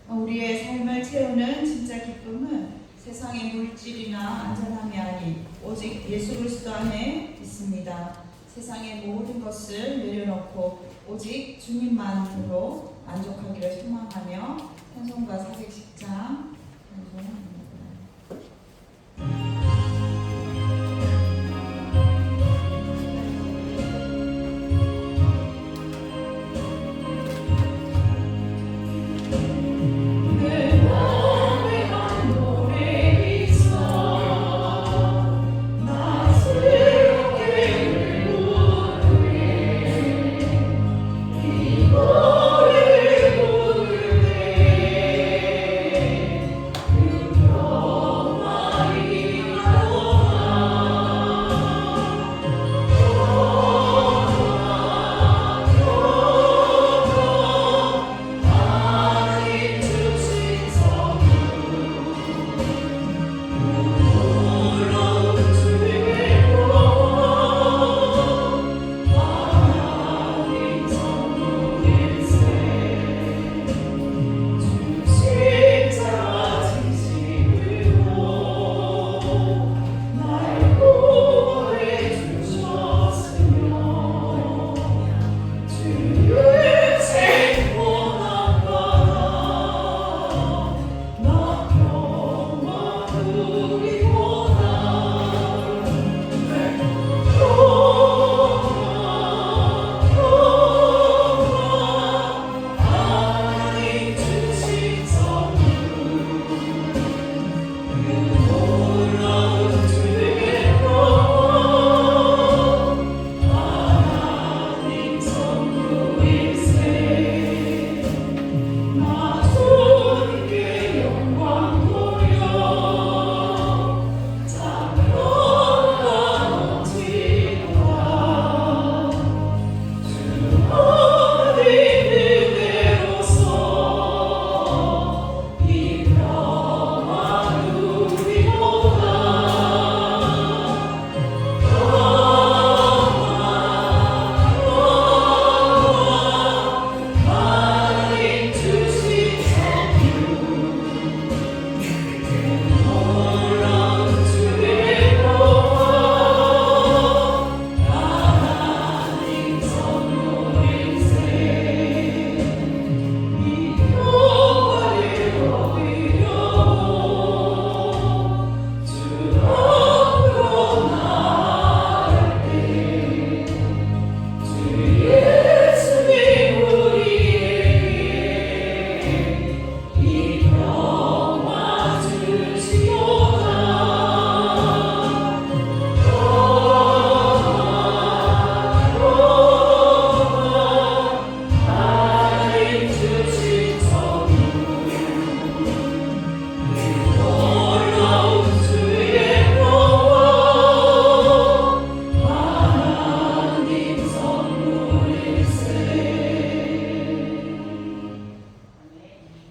우리의 삶을 채우는 진짜 기쁨은 세상의 물질이나 안전함이 아닌 오직 예수 그리스도 안에 있습니다. 세상의 모든 것을 내려놓고 오직 주님만으로 만족하기를 소망하며 찬송가 410장 찬송합니다.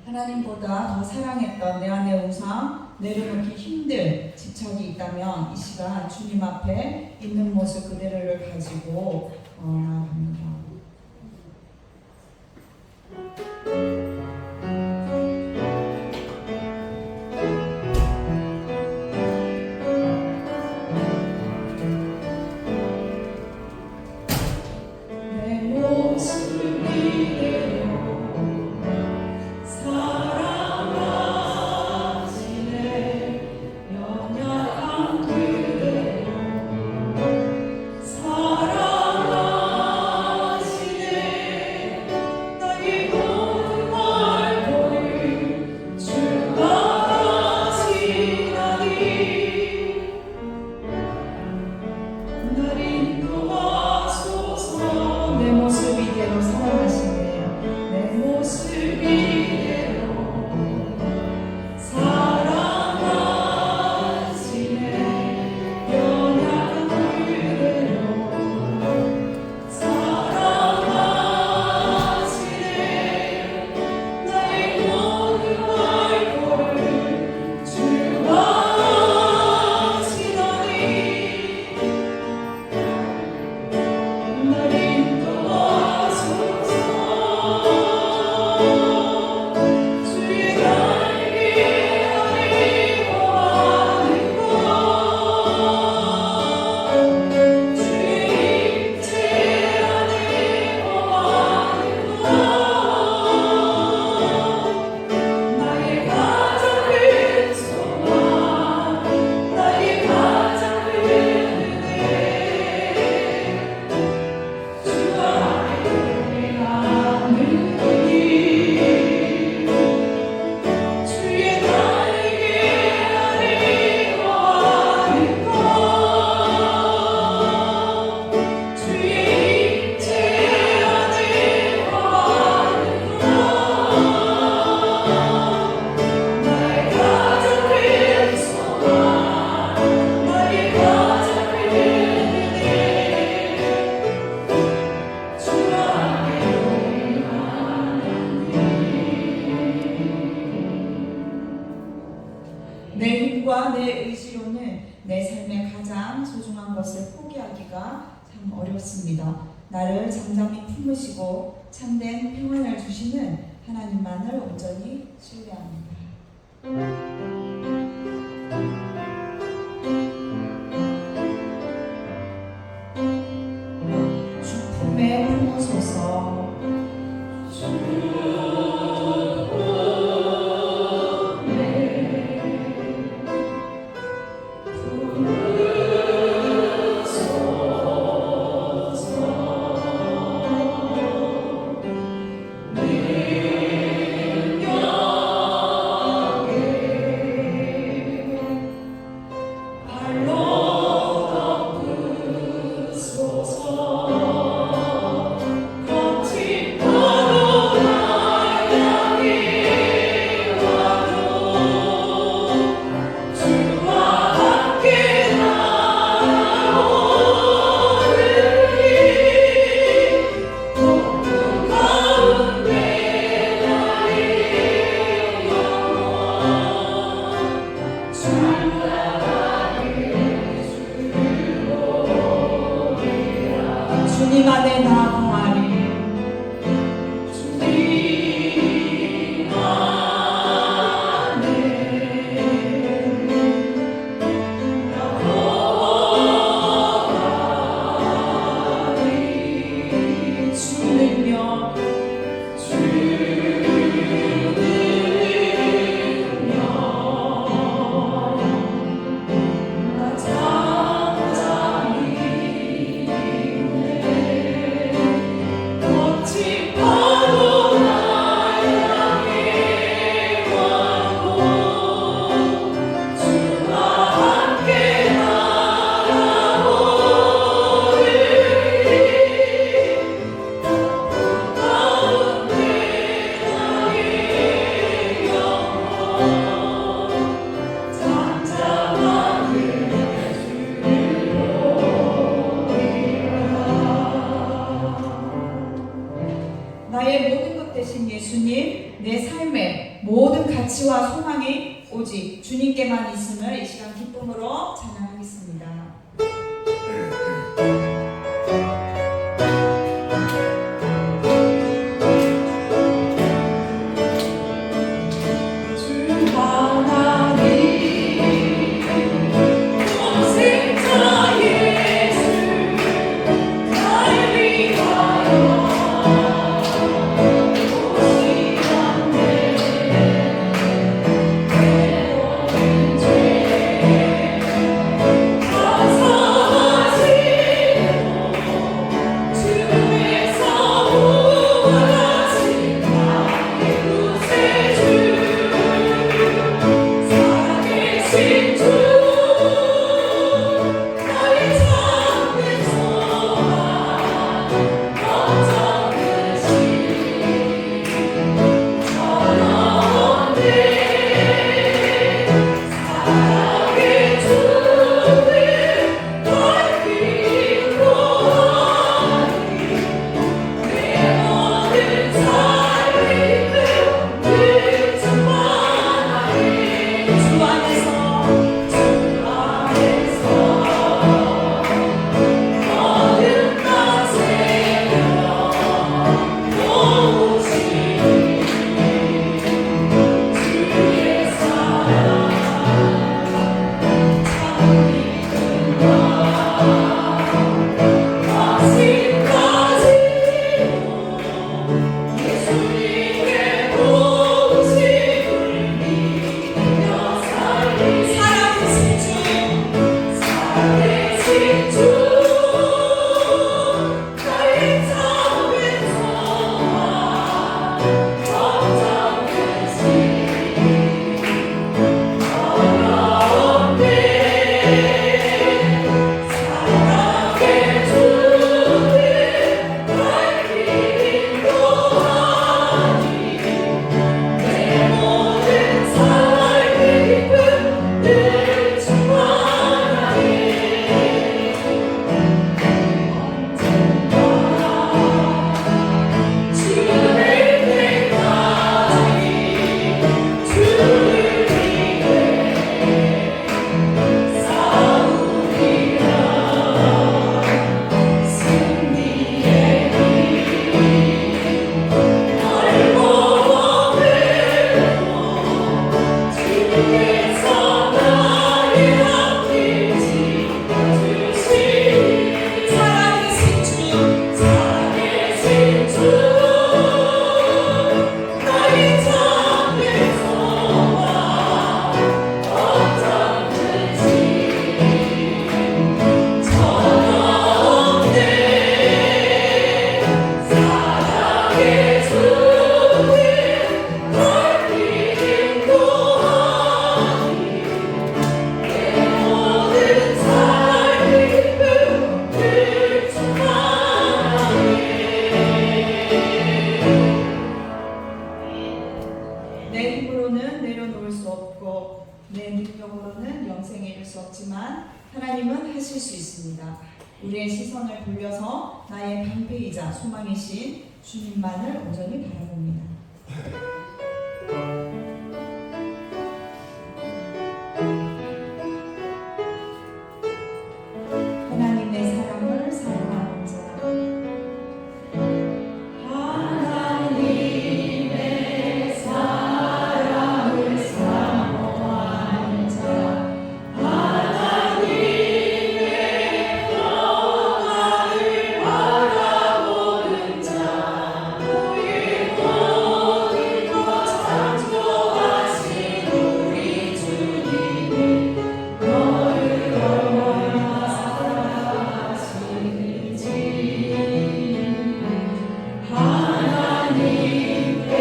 하나님보다 더 사랑했던 내 안의 우상, 내려놓기 힘든 집착이 있다면 이 시간 주님 앞에 있는 모습 그대로를 가지고 나아갑니다. 말하기가 참 어렵습니다. 나를 잠잠히 품으시고 참된 평안을 주시는 하나님만을 온전히 신뢰합니다. 주 품에 품으소서. 주님 안에 나아가리. 주님 안에 나아가리. 주는요 나의 모든 것 되신 예수님, 내 삶의 모든 가치와 소망이 오직 주님께만 있음을 이 시간 기쁨으로 찬양하겠습니다. 주 수 없지만 하나님은 하실 수 있습니다. 우리의 시선을 돌려서 나의 방패이자 소망이신 주님만을 온전히 바라봅니다. 하나님의 사랑을 사랑하는 자, 하나님의 사랑을 사모하는 자, 하나님의 평안을 바라보는 자, 너의 모든 것 창조하신 우리 주님이 너를 얼마나 사랑하시는지 하나님께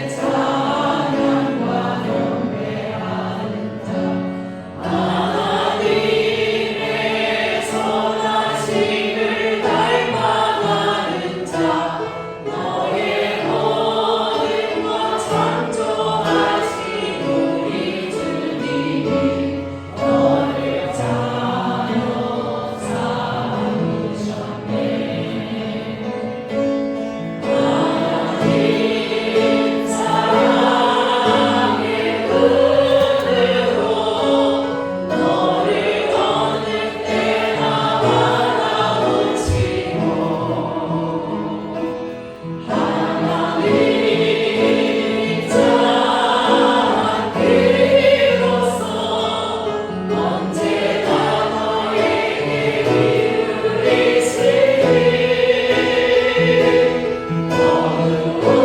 찬양과 경배하는 자, 하나님의 선하심을 닮아가는 자, 너의 모든 것 창조하신 우리 주님이 너를 자녀 삼으셨네. 하나님 사랑의 은혜로 너를 어느 때나 바라보시고 하나님 자비로서 언제나 너에게 기울이시니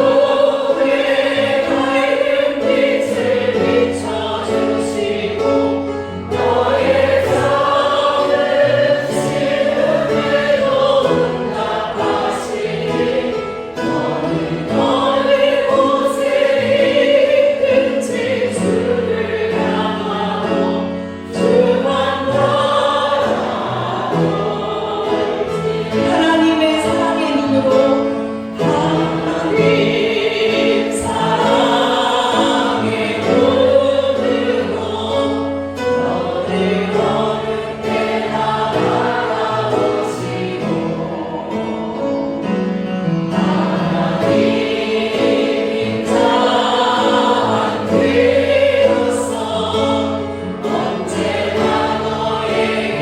어두움에 밝은 빛을 비춰주시고 너의 작은 시름에도 응답하시니 너는 어느 곳에 있든지 주를 향하고 주만 바라볼지 하나님의 사랑의 눈으로 하나님 사랑의 눈으로 너를 어느 때나 바라보시고 하나님 자비로서 언제나 너에게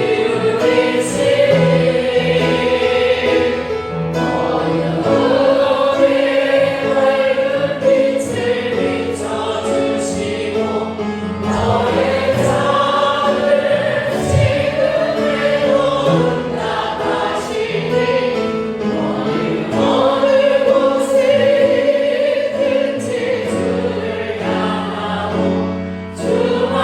기울이시니 어두움에 밝은 빛을 비춰주시고 너의 작은 시름에도 응답하시니 너는 어느 곳에 있든지 주를 향하고 주만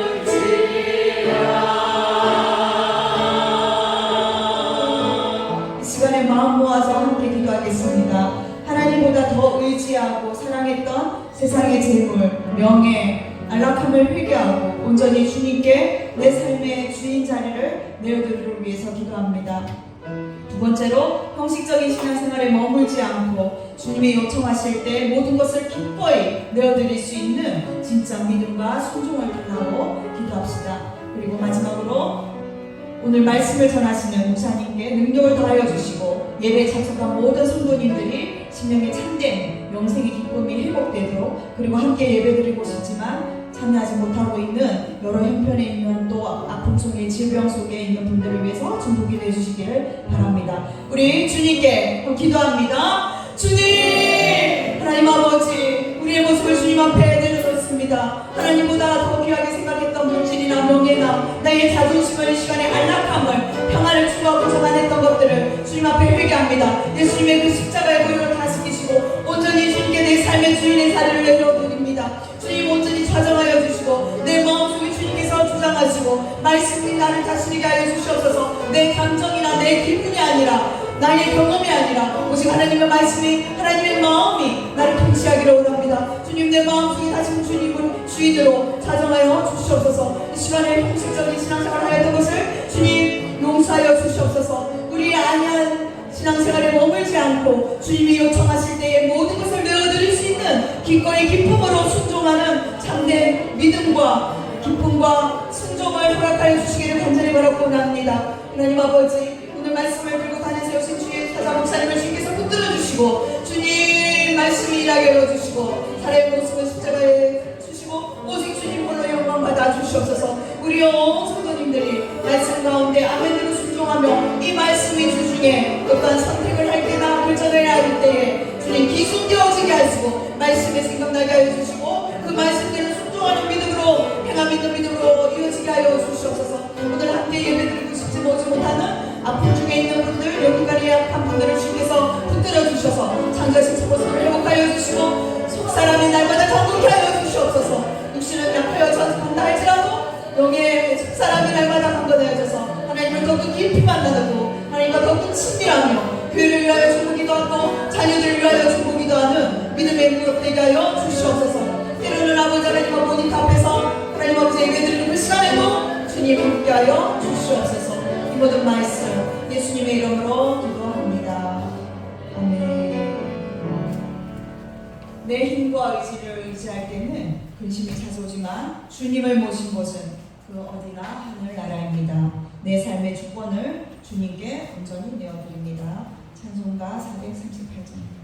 바라볼지라 이 시간에 마음 모아서 함께 기도하겠습니다. 하나님보다 더 의지하고 사랑했던 세상의 재물, 명예, 안락함을 회개하고 온전히 주님께 내 삶의 주인 자리를 내어드리기 위해서 기도합니다. 두 번째로 형식적인 신앙생활에 머물지 않고 주님이 요청하실 때 모든 것을 기꺼이 내어드릴 수 있는 진짜 믿음과 순종을 바라고 기도합시다. 그리고 마지막으로 오늘 말씀을 전하시는 목사님께 능력을 더하여 주시고 예배에 참석한 모든 성도님들이 심령의 참된 영생의 기쁨이 회복되도록 그리고 함께 예배드리고 싶지만 참여하지 못하고 있는 여러 형편에 있는 또 아픔 속에 질병 속에 있는 분들을 위해서 중보기 해주시기를 바랍니다. 우리 주님께 기도합니다. 주님, 하나님 아버지, 우리의 모습을 주님 앞에 내려놓습니다. 하나님보다 더 귀하게 생각했던 물질이나 명예나 나의 자존심을 이 시간에 안락함을 평안을 추구하고자 했던 것들을 주님 앞에 회개합니다. 예수님의 그 십자가의 고유를 다 지키시고 온전히 주님께 내 삶의 주인의 자리를 내려드립니다. 주님 온전히 좌정하여 주시고 내 마음속에 주님께서 주장하시고 말씀이 나를 다스리게 하여 주시옵소서. 내 감정이나 내 기분이 아니라 나의 경험이 아니라 오직 하나님의 말씀이, 하나님의 마음이 나를 통치하기를 원합니다. 주님, 내 마음속에 다시 주님을 주인으로 사정하여 주시옵소서. 이 시간에 형식적인 신앙생활을 하였던 것을 주님 용서하여 주시옵소서. 우리 아니한 신앙생활에 머물지 않고 주님이 요청하실 때에 모든 것을 내어드릴 수 있는 기꺼이 기쁨으로 순종하는 참된 믿음과 기쁨과 순종을 허락하여 주시기를 간절히 바라고 원합니다. 하나님 아버지, 오늘 말씀을 들고 다니 세우신 주의 사자 목사님을 주님께서 붙들어 주시고 주님 말씀이 일하게 해주시고 사람의 모습을 십자가에 주시고 오직 주님 홀로 영광 받아 주시옵소서. 우리 온 성도님들이 말씀 가운데 아멘으로 순종하며 이 말씀이 주중에 어떠한 선택을 할 때나 결정을 해야 할 때에 주님 기순되어지게 하시고 말씀에 생각나게 하여 주시고 그 말씀대로 순종하는 믿음으로 행함 있는 믿음으로 이어지게 하여 주시옵소서. 오늘 함께 예배드리고 싶지 못하는 아픔 중에 있는 분들, 여기까지 약한 분들을 주께서 붙들어 주셔서 창조하신 모습을 회복하여 주시고 속사람이 날마다 강동케 하여 주시옵소서. 육신은 약하여 전한다 할지라도 영의 속사람이 날마다 강건해져서 하나님을 더욱더 깊이 만나고 하나님과 더욱더 친밀하며 교회를 위하여 중보기도 하고 자녀들을 위하여 중보기도 하는 믿음의 무릎 되게 하여 주시옵소서. 때로는 아버지 하나님 어머니 앞에서 하나님 아버지 예배드리는 그 시간에도 주님 함께하여 주시옵소서. 이 모든 말씀 예수님의 이름으로 기도합니다. 아멘. 내 힘과 의지를 의지할 때는 근심이 찾아오지만 주님을 모신 곳은 그 어디나 하늘나라입니다. 내 삶의 주권을 주님께 온전히 내어드립니다. 찬송가 438장입니다.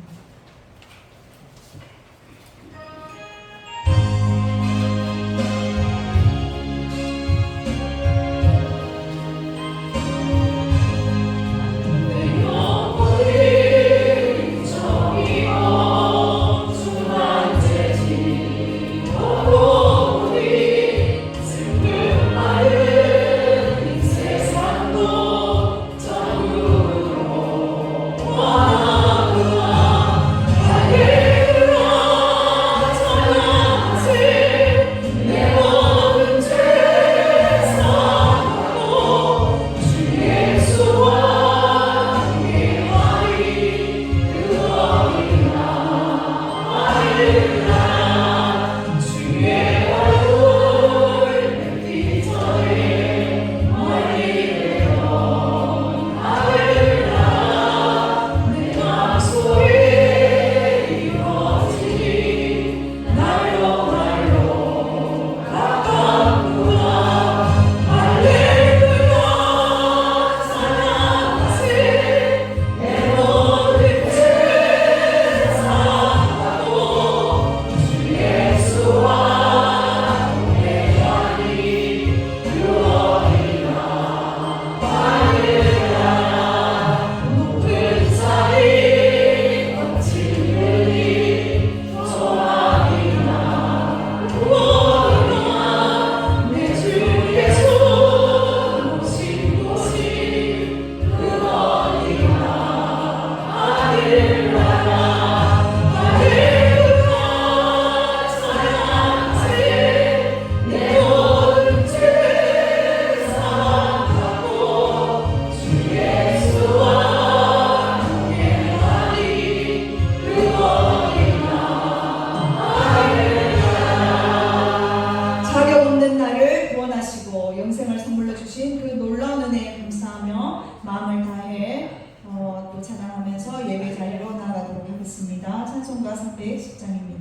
찬송가 310장입니다.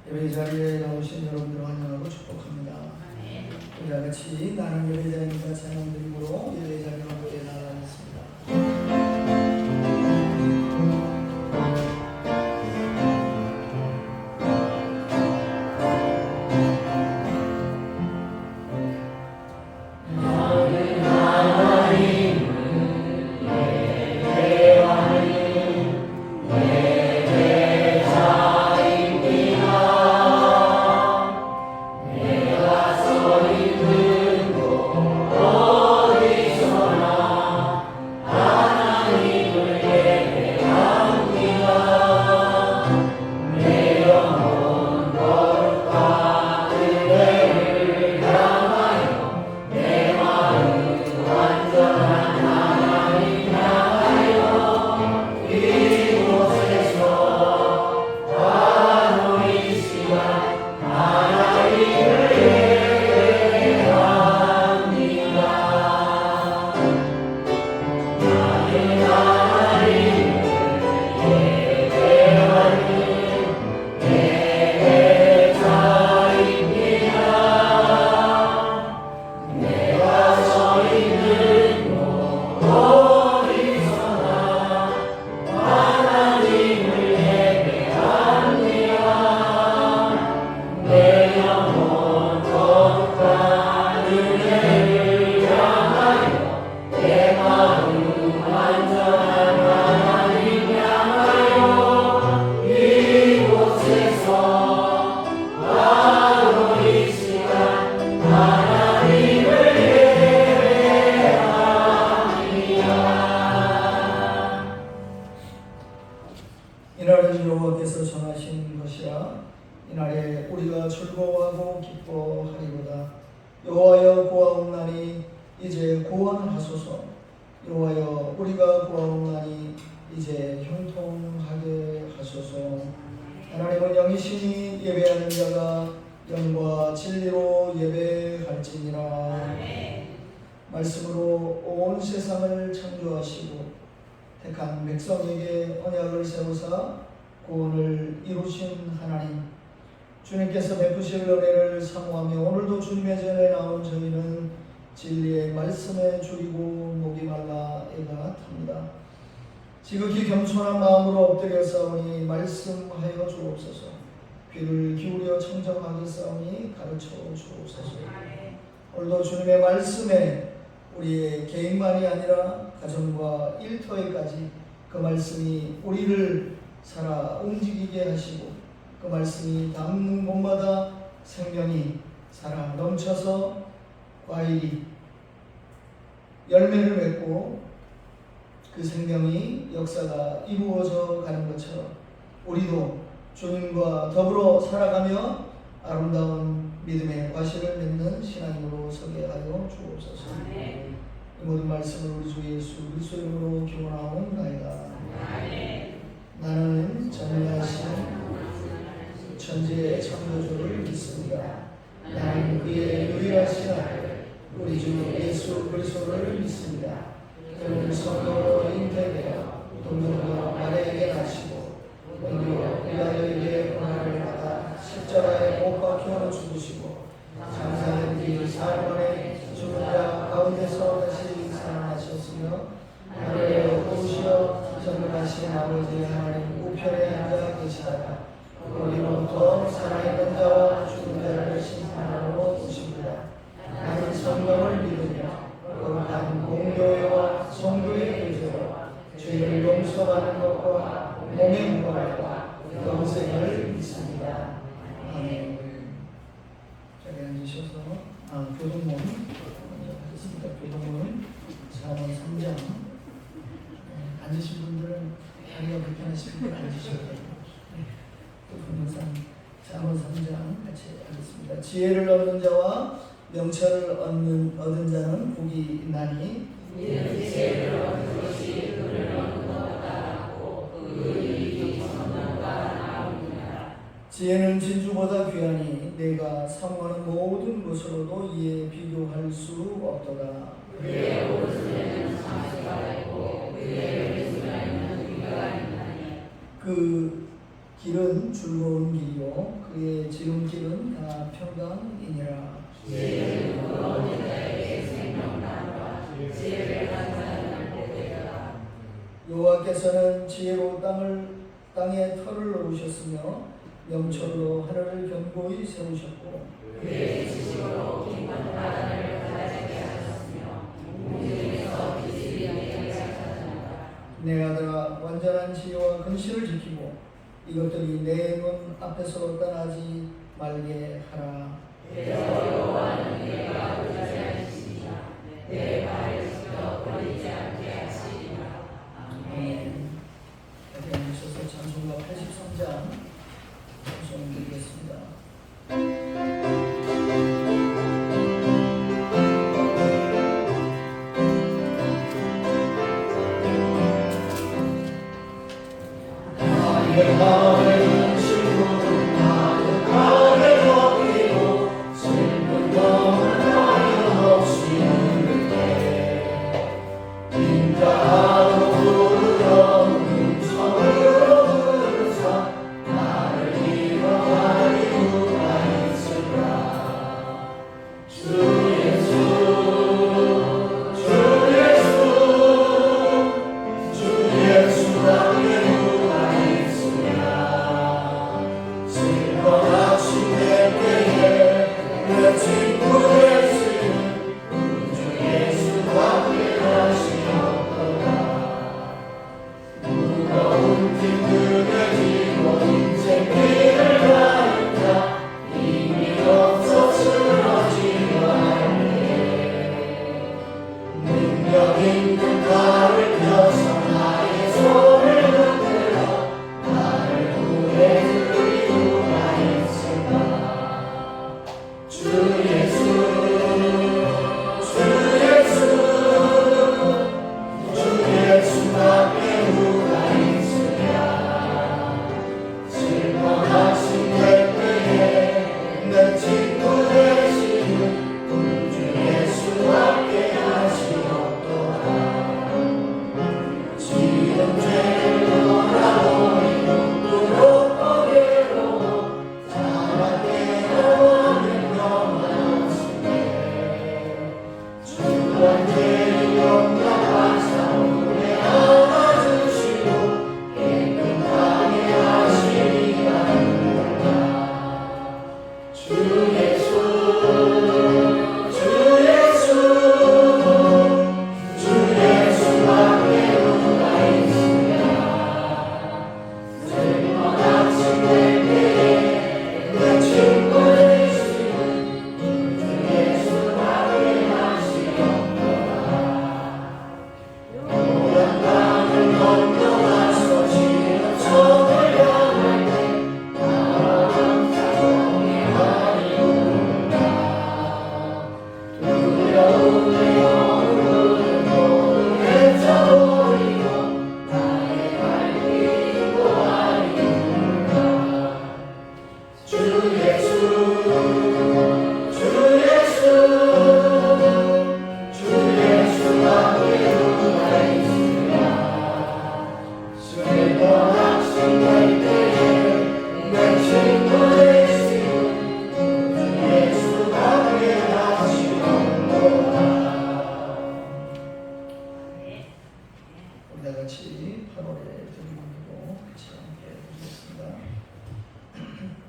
예배 자리에 나오신 여러분들 환영하고 축복합니다. 우리 다 같이 나는 예배자입니다 찬양 드림으로 예배 자리로 함께 나아가겠습니다. 이날은 여호와께서 정하신 것이라 이날에 우리가 즐거워하고 기뻐하리로다. 여호와여 구하옵나니 이제 구원하소서. 여호와여 우리가 구하옵나니 이제 형통하게 하소서. 하나님은 영이시니 예배하는 자가 영과 진리로 예배할지니라. 말씀으로 온 세상을 창조하시고 택한 백성에게 언약을 세우사 구원을 이루신 하나님, 주님께서 베푸실 은혜를 사모하며 오늘도 주님의 전에 나온 저희는 진리의 말씀에 주이고 목이 말라 애가 탑니다. 지극히 겸손한 마음으로 엎드려 싸우니 말씀하여 주옵소서. 귀를 기울여 청정하게 싸우니 가르쳐 주옵소서. 오늘도 주님의 말씀에 우리의 개인만이 아니라 가정과 일터에까지 그 말씀이 우리를 살아 움직이게 하시고 그 말씀이 닿는 곳마다 생명이 살아 넘쳐서 과일이 열매를 맺고 그 생명이 역사가 이루어져 가는 것처럼 우리도 주님과 더불어 살아가며 아름다운 믿음의 과실을 맺는 신앙으로 서게 하여 주옵소서. 이 모든 말씀을 우리 주 예수 그리스도 이름으로 기원하옵나이다. 나는 전능하신 천지의 창조주를 믿습니다. 나는 그의 유일하신 아들 우리 주 예수 그리스도를 믿습니다. 그는 성령으로 잉태되어 동정녀 마리아에게 나시고 본디오 빌라도에게 고난을 받아 십자가에 못 박혀 죽으시고 장사된 뒤 사흘 만에 죽은 자 가운데서 다시 살아나셨으며 하늘에 오르시어 전능하신 아버지 하나님 우편에 앉아 계시다가 거기로부터 살아있는 자와 죽은 자를 심판하러 오십니다. 나는 성령을 믿으며 거룩한 공교회와 성도의 교제와 죄를 용서받는 것과 몸의 부활과 영생을 믿습니다. 아멘. 자리에 앉으셔서 교동문 먼저 하겠습니다. 교동문 4번 3장 앉으신 분들은 다리가 불편하신 분들 앉으셔도 되고 교동문상 4번 3장 같이 하겠습니다. 지혜를 얻는 자와 명철을 얻은 자는 복이 있나니 지혜를 얻는 것이 은을 얻는 것보다 낫고 그 이익이 천년보다 나옵니다. 지혜는 진주보다 귀하니 내가 사모하는 모든 것으로도 이에 비교할 수 없도다. 그의 오른손에는 상수가 있고 그의 왼손에는 귀가 있나니 그 길은 즐거운 길이요 그의 지름길은 다 평강이니라. 여호와께서는 지혜로 땅에 털을 놓으셨으며 명철로 하늘을 견고히 세우셨고 내 아들아 완전한 지혜와 근실을 지키고 이것들이 내 눈 앞에서 떠나지 말게 하라. 아멘. 옆에 앉으셔서 찬송가 83장 찬송드리겠습니다.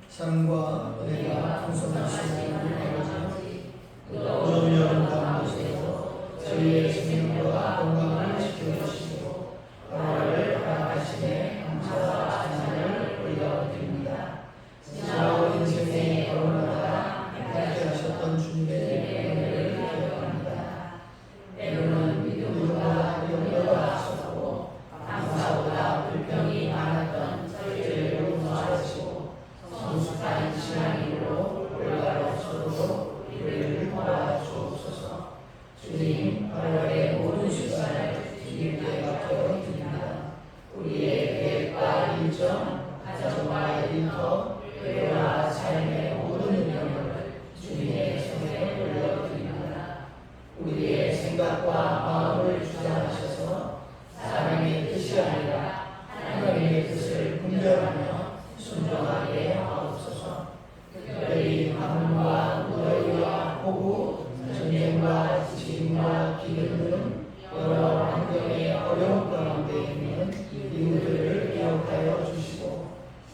사랑과 은혜가 풍성하신 아버지, 무더운 여름 가운데서 저희의 생명과 건강을 지켜주시고 나라를 허락하시네 감사와 찬양을 올려드립니다. 지나온 인생의 걸음마다 함께 하셨던 주님의 은혜를 기억합니다. 때로는 믿음보다 염려가 앞섰고 감사보다 불평이 많았던 저희를 용서하시고 성숙한 신앙인으로 올라가셔도 우리를 도와주옵소서. 주님, 8월에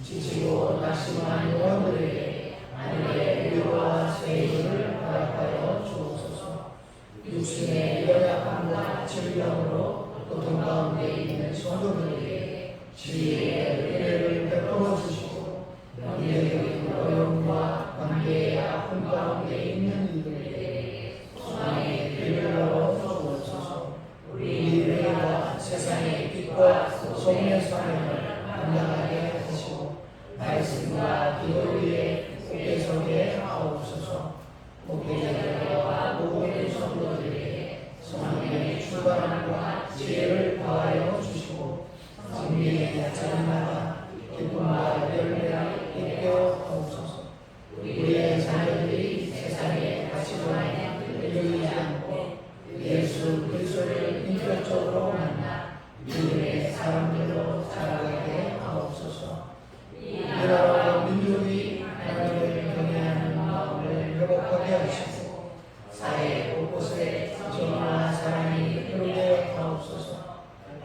지치고 낙심한 영혼들에게 하늘의 위로와 세임을 허락하여 주옵소서. 육신의 연약함과 질병으로 고통 가운데 있는 성도들에게 지혜의 은혜를 베풀어 주시고, 영적인 어려움과 관계의 아픔 가운데 있는 이들에게 소망의 길을 열어 주옵소서. 우리 교회가 세상의 빛과 소금의 사명을 감당하게 하시고, 말씀과 기도 위에 굳게 서게 하옵소서. 목회자들과 모든 성도들에게 성령의 출발함과 지혜를 더하여 주시고, 성령의 자녀마다 기쁨과 열매를 있게 하옵소서. 우리의 자녀들이 세상의 가치관에 흔들리지 않고 예수 그리스도를 인격적으로 만나 믿음의 사람들로 자라게 하옵소서. 이 나라와 민족이 하나님을 경외하는 마음을 회복하게 하시고, 사회 곳곳에 정의와 사랑이 흐르게 하옵소서.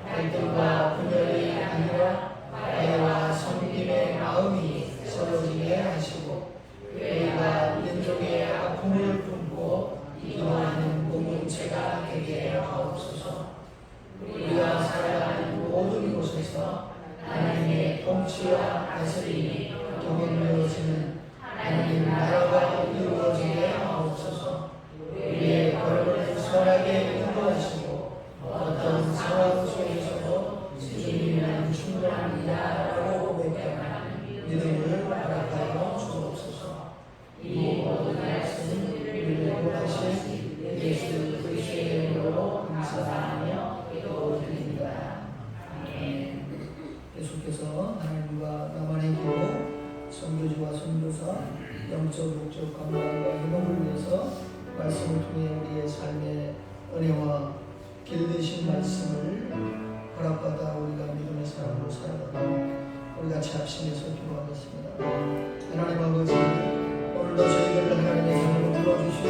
갈등과 분열이 아니라 화해와 섬김의 마음이 서러지게 하시고, 교회가 민족의 아픔을 품고 기도하는 공동체가 되게 하옵소서. 우리가 살아가는 모든 곳에서 하나님의 통치와 다스림이 경험되어지는 하나님 나라가 이루어지게 하옵소서. 우리의 걸음을 선하게 인도하시고, 어떤 상황 속에서도 주님은 충분합니다라고 고백하는 믿음을 허락하여 주옵소서. 이 모든 말씀 우리를 구하신 예수 그리스도의 이름으로 감사하며 기도드립니다. 아멘. 계속해서 하나님과 나만의 기도, 선교지와 선교사, 영적 목적 건강과 희망을 위해서 말씀을 통해 우리의 삶의 은혜와 길드신 말씀을 허락받아 우리가 믿음의 사람으로 살아가고, 우리 같이 합심해서 기도하겠습니다. 하나님 아버지, 오늘도 저희들을 하나님의 삶으로 불러주시고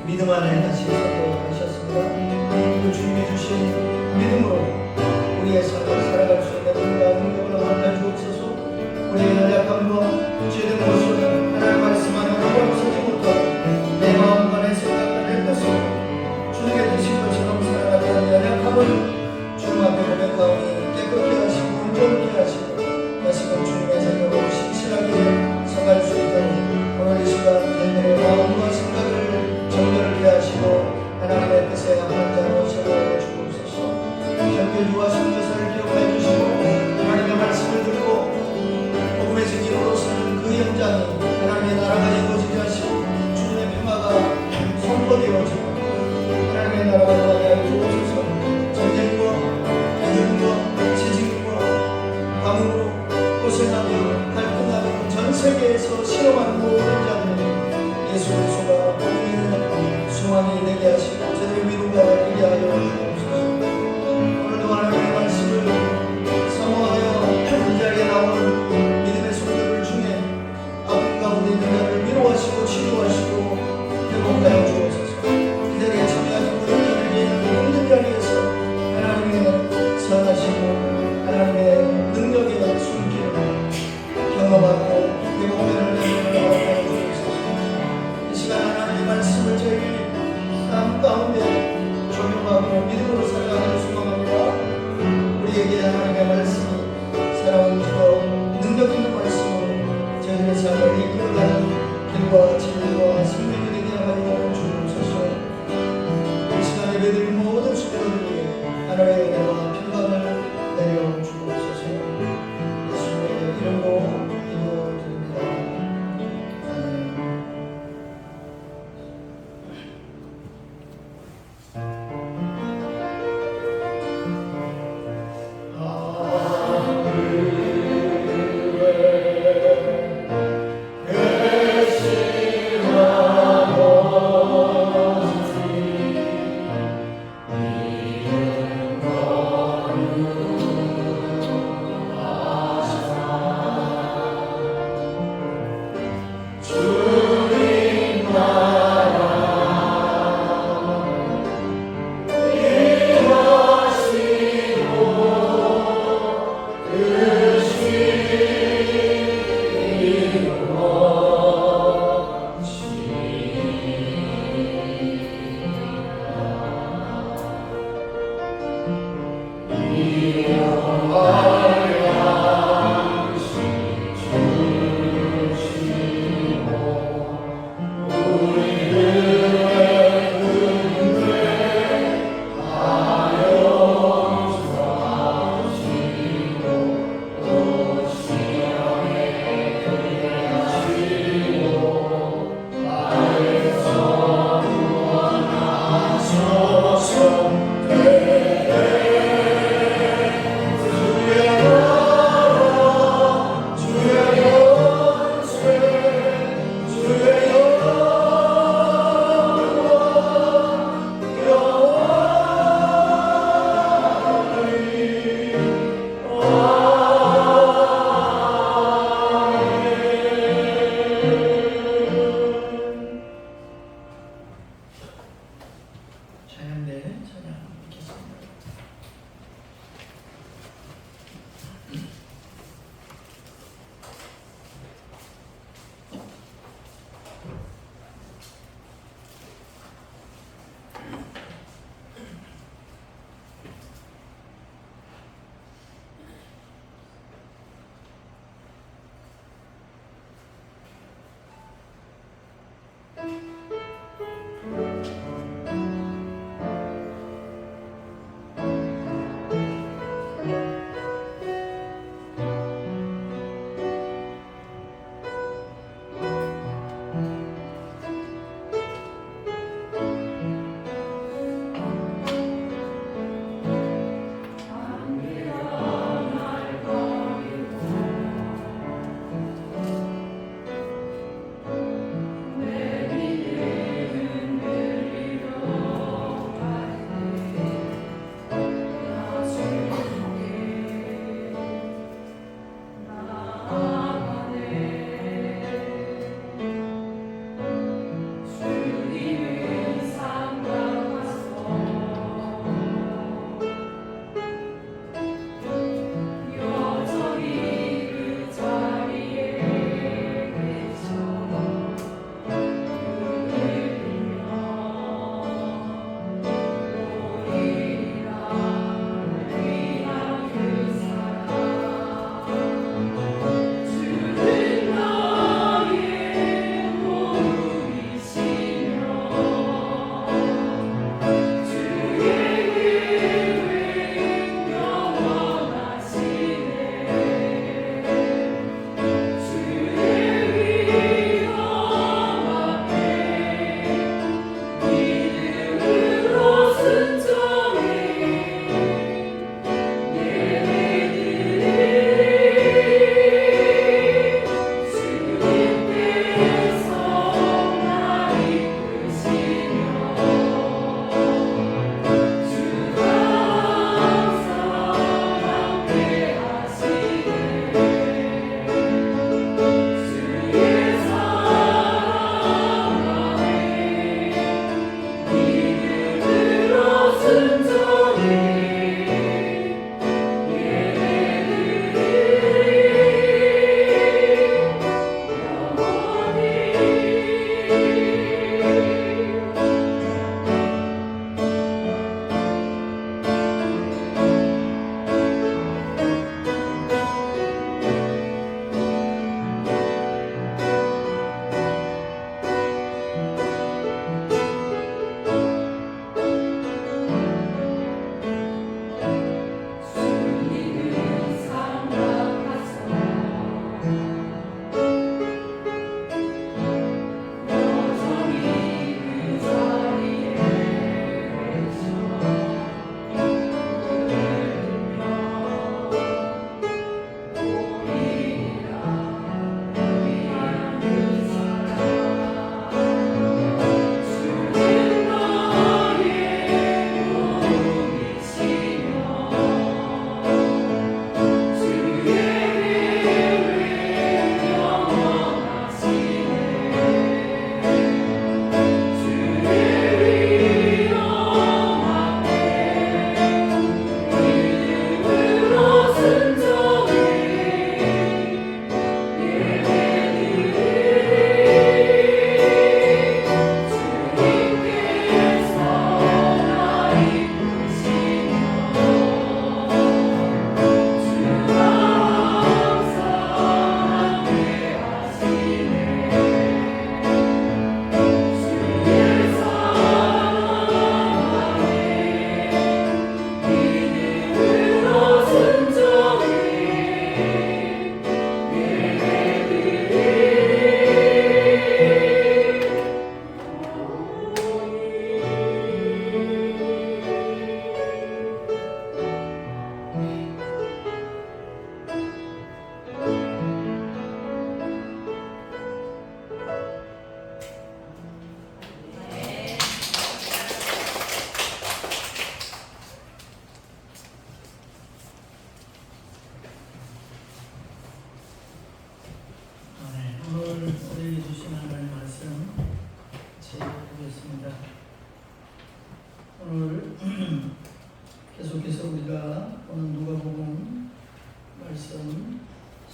믿음 안에 다시 선도하셨습니다. 그 주님이 주신 믿음으로 우리의 삶을 살아갈 수 있는 은혜와 능력을 허락해 주옵소서. 우리의 연약함과 죄된 모습을 하나님 말씀 안에 감싸지 못하고 내 마음과 내 생각과 내 뜻을 주님의 뜻인 것처럼 살아가게 하는 연약함을 주님 앞에 고백하오니 깨끗게 하시고 온전케 하시고 다시금 주님의 생명으로 신실하게 살아갈 수 있도록 오늘 이 시간 저희들의 마음과 생각을 정결케 하시고 하나님의 뜻에 합한 자로 세워 주옵소서. 선교지와 선교사를 기억해 주시고 하나님의 말씀을 듣고 복음의 증인으로 서는 그 현장이 하나님의 나라가 이루어지게 하시고 주님의 평화가 선포되어지고 하나님의 나라가 임하게 하여 주옵소서. 전쟁과 배경과 지진과 가뭄으로 고생하며 갈등하며 전 세계에서 실험하는 모든 자들이 예수 그리스도가 복음의 소망이 되게 하시고 저들의 위로가 되게 하여 주옵소서. 오늘도 하나님의 말씀을 사모하여 이 자리에 나온 믿음의 성도들 중에 아픔 가운데 있는 자를 위로하시고 치료하시고 회복하여 주옵소서. 이 자리에 참여하는 모든 자들에게 힘든 자리에서 하나님의 선하시고 하나님의 능력의 손길을 경험하고 회복되는 은혜를 허락하여 주옵소서. 이 시간 하나님의 말씀을 저희 삶 가운데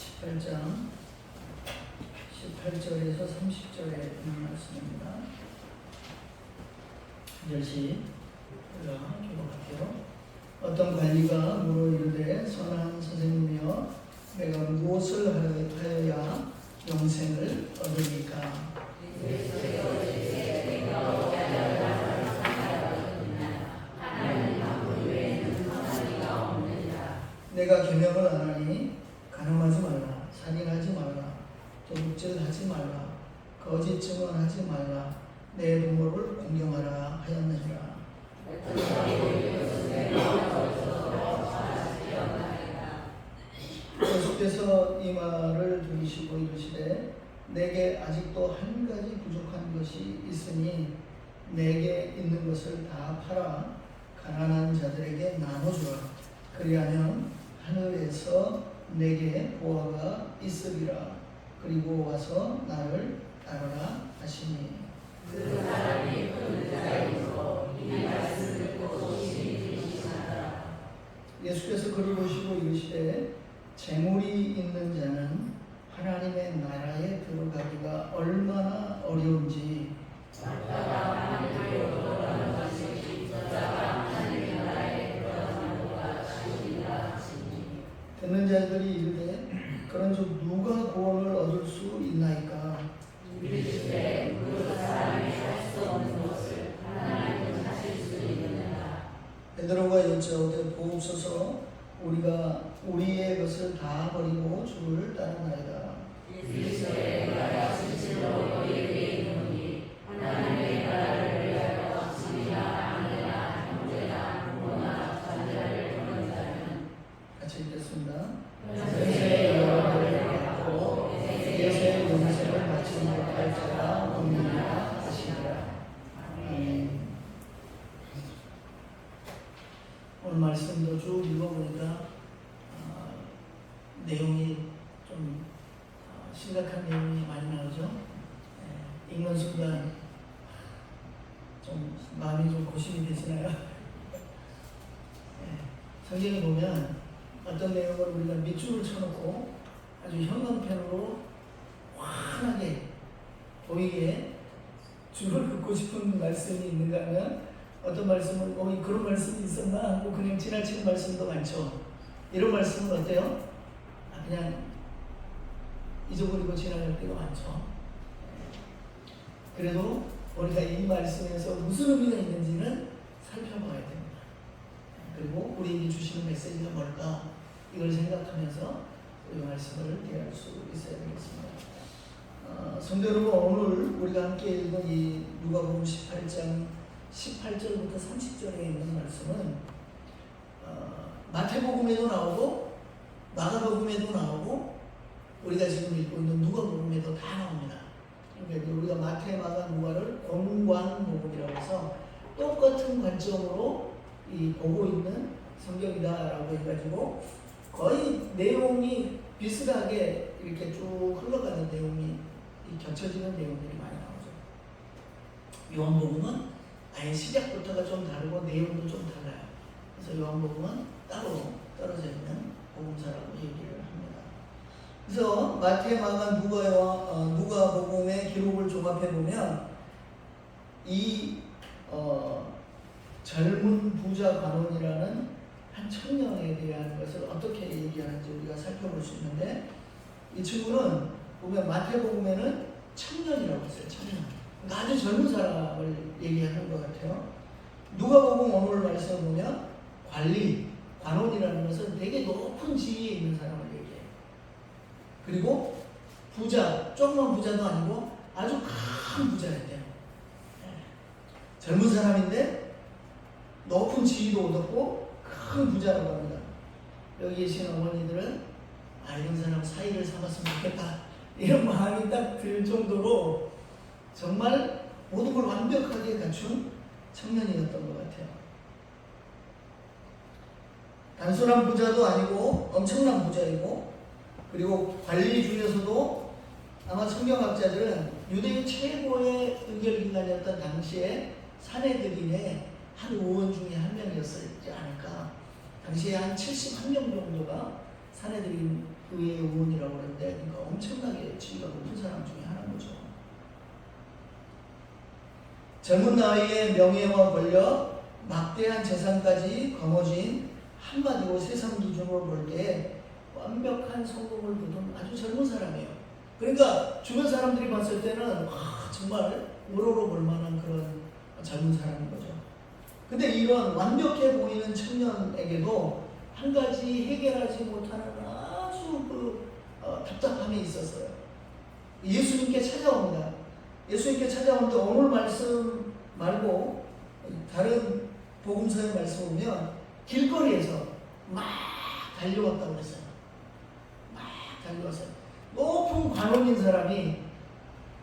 18장 18절에서 30절에 있는 말씀입니다. 열시 기록할게요. 어떤 관리가 물어 이르되 선한 선생님이여 내가 무엇을 하여야 영생을 얻으리까? 내가 계명을 안 하니 간음하지 말라, 살인하지 말라, 도둑질하지 말라, 거짓 증언하지 말라, 내 부모를 공경하라 하였느니라. 예수께서 이 말을 들으시고 이르시되 내게 아직도 한 가지 부족한 것이 있으니 내게 있는 것을 다 팔아 가난한 자들에게 나눠주라. 그리하면 하늘에서 내게 보화가 있으리라. 그리고 와서 나를 따르라 하시니. 그 사람이 큰 자에서 이 말씀을 듣고 심히 의심하더라. 예수께서 그를 보시고 이르시되 재물이 있는 자는 하나님의 나라에 들어가기가 얼마나 어려운지. 작다가 하늘로 돌아가는 것이 작다가 하나님의 나라에 들어가는 것과 같으니라 하시니. 듣는 자들이 이르되 그런즉 누가 구원을 얻을 수 있나이까? 이르시되 그 사람이 할 수 없는 것을 하나님은 하실 수 있느니라. 베드로가 여짜오되 보옵소서 우리가 우리의 것을 다 버리고 주를 따르나이다. 이르시되 내가 진실로 너희에게 이르노니 하나님의 나라를 위하여 집이나 아내나 형제나 부모나 자녀를 버린 자는 같이 읽겠습니다. 현세의 영광을 받고 예수의 영생을 받지 못할 자가 없느니라 하시니라. 아멘. 오늘 말씀도 쭉 읽어보니까 내용이 좀 심각한 내용이 많이 나오죠. 읽는 순간 좀 마음이 좀 고심이 되시나요? 성경에 보면 어떤 내용을 우리가 밑줄을 쳐놓고 아주 형광펜으로 환하게 보이게 줄을 긋고 싶은 말씀이 있는가 하면 어떤 말씀은 그런 말씀이 있었나 하고 그냥 지나치는 말씀도 많죠. 이런 말씀은 어때요? 그냥 잊어버리고 지나갈 때가 많죠. 그래도 우리가 이 말씀에서 무슨 의미가 있는지는 살펴봐야 됩니다. 그리고 우리에게 주시는 메시지가 뭘까? 이걸 생각하면서 이 말씀을 대할 수 있어야 되겠습니다. 성도 여러분, 오늘 우리가 함께 읽은 이 누가복음 18장 18절부터 30절에 있는 말씀은 마태복음에도 나오고 마가복음에도 나오고 우리가 지금 읽고 있는 누가복음에도 다 나옵니다. 그러니까 우리가 마태, 마가, 누가를 공관복음이라고 해서 똑같은 관점으로 보고 있는 성경이다라고 해가지고 거의 내용이 비슷하게 이렇게 쭉 흘러가는 내용이 겹쳐지는 내용들이 많이 나오죠. 요한복음은 아예 시작부터가 좀 다르고 내용도 좀 달라요. 그래서 요한복음은 따로 떨어져 있는 복음서라고 얘기를 합니다. 그래서 마태, 마가, 누가복음의 기록을 종합해 보면 이 젊은 부자 관원이라는 한 청년에 대한 것을 어떻게 얘기하는지 우리가 살펴볼 수 있는데, 이 친구는 보면 마태복음에는 청년이라고 했어요. 청년. 그러니까 아주 젊은 사람을 얘기하는 것 같아요. 누가복음 오늘 말씀을 보면 관원이라는 것은 되게 높은 지위에 있는 사람을 얘기해요. 그리고 부자, 조그만 부자도 아니고 아주 큰 부자였대요. 젊은 사람인데 높은 지위도 얻었고 큰 부자라고 합니다. 여기 계신 어머니들은 이런 사람 사이를 삼았으면 좋겠다, 이런 마음이 딱 들 정도로 정말 모든 걸 완벽하게 갖춘 청년이었던 것 같아요. 단순한 부자도 아니고 엄청난 부자이고, 그리고 관리 중에서도 아마 성경학자들은 유대인 최고의 의결기관이었던 당시에 사내들인의 한 의원 중에 한 명이었지 않을까. 당시에 한 71명 정도가 사내들인 의회 의원이라고 엄청나게 지위가 높은 사람 중에 하나인 거죠. 젊은 나이에 명예와 권력, 막대한 재산까지 거머쥔 한마디로 세상 기준으로 볼 때 완벽한 성공을 거둔 아주 젊은 사람이에요. 그러니까 주변 사람들이 봤을 때는 정말 우러러 볼 만한 그런 젊은 사람인 거죠. 근데 이런 완벽해 보이는 청년에게도 한 가지 해결하지 못하는 아주 답답함이 있었어요. 예수님께 찾아옵니다. 예수님께 찾아오는데 오늘 말씀 말고 다른 복음서의 말씀 보면 길거리에서 막 달려왔다고 했어요. 막 달려왔어요. 높은 관원인 사람이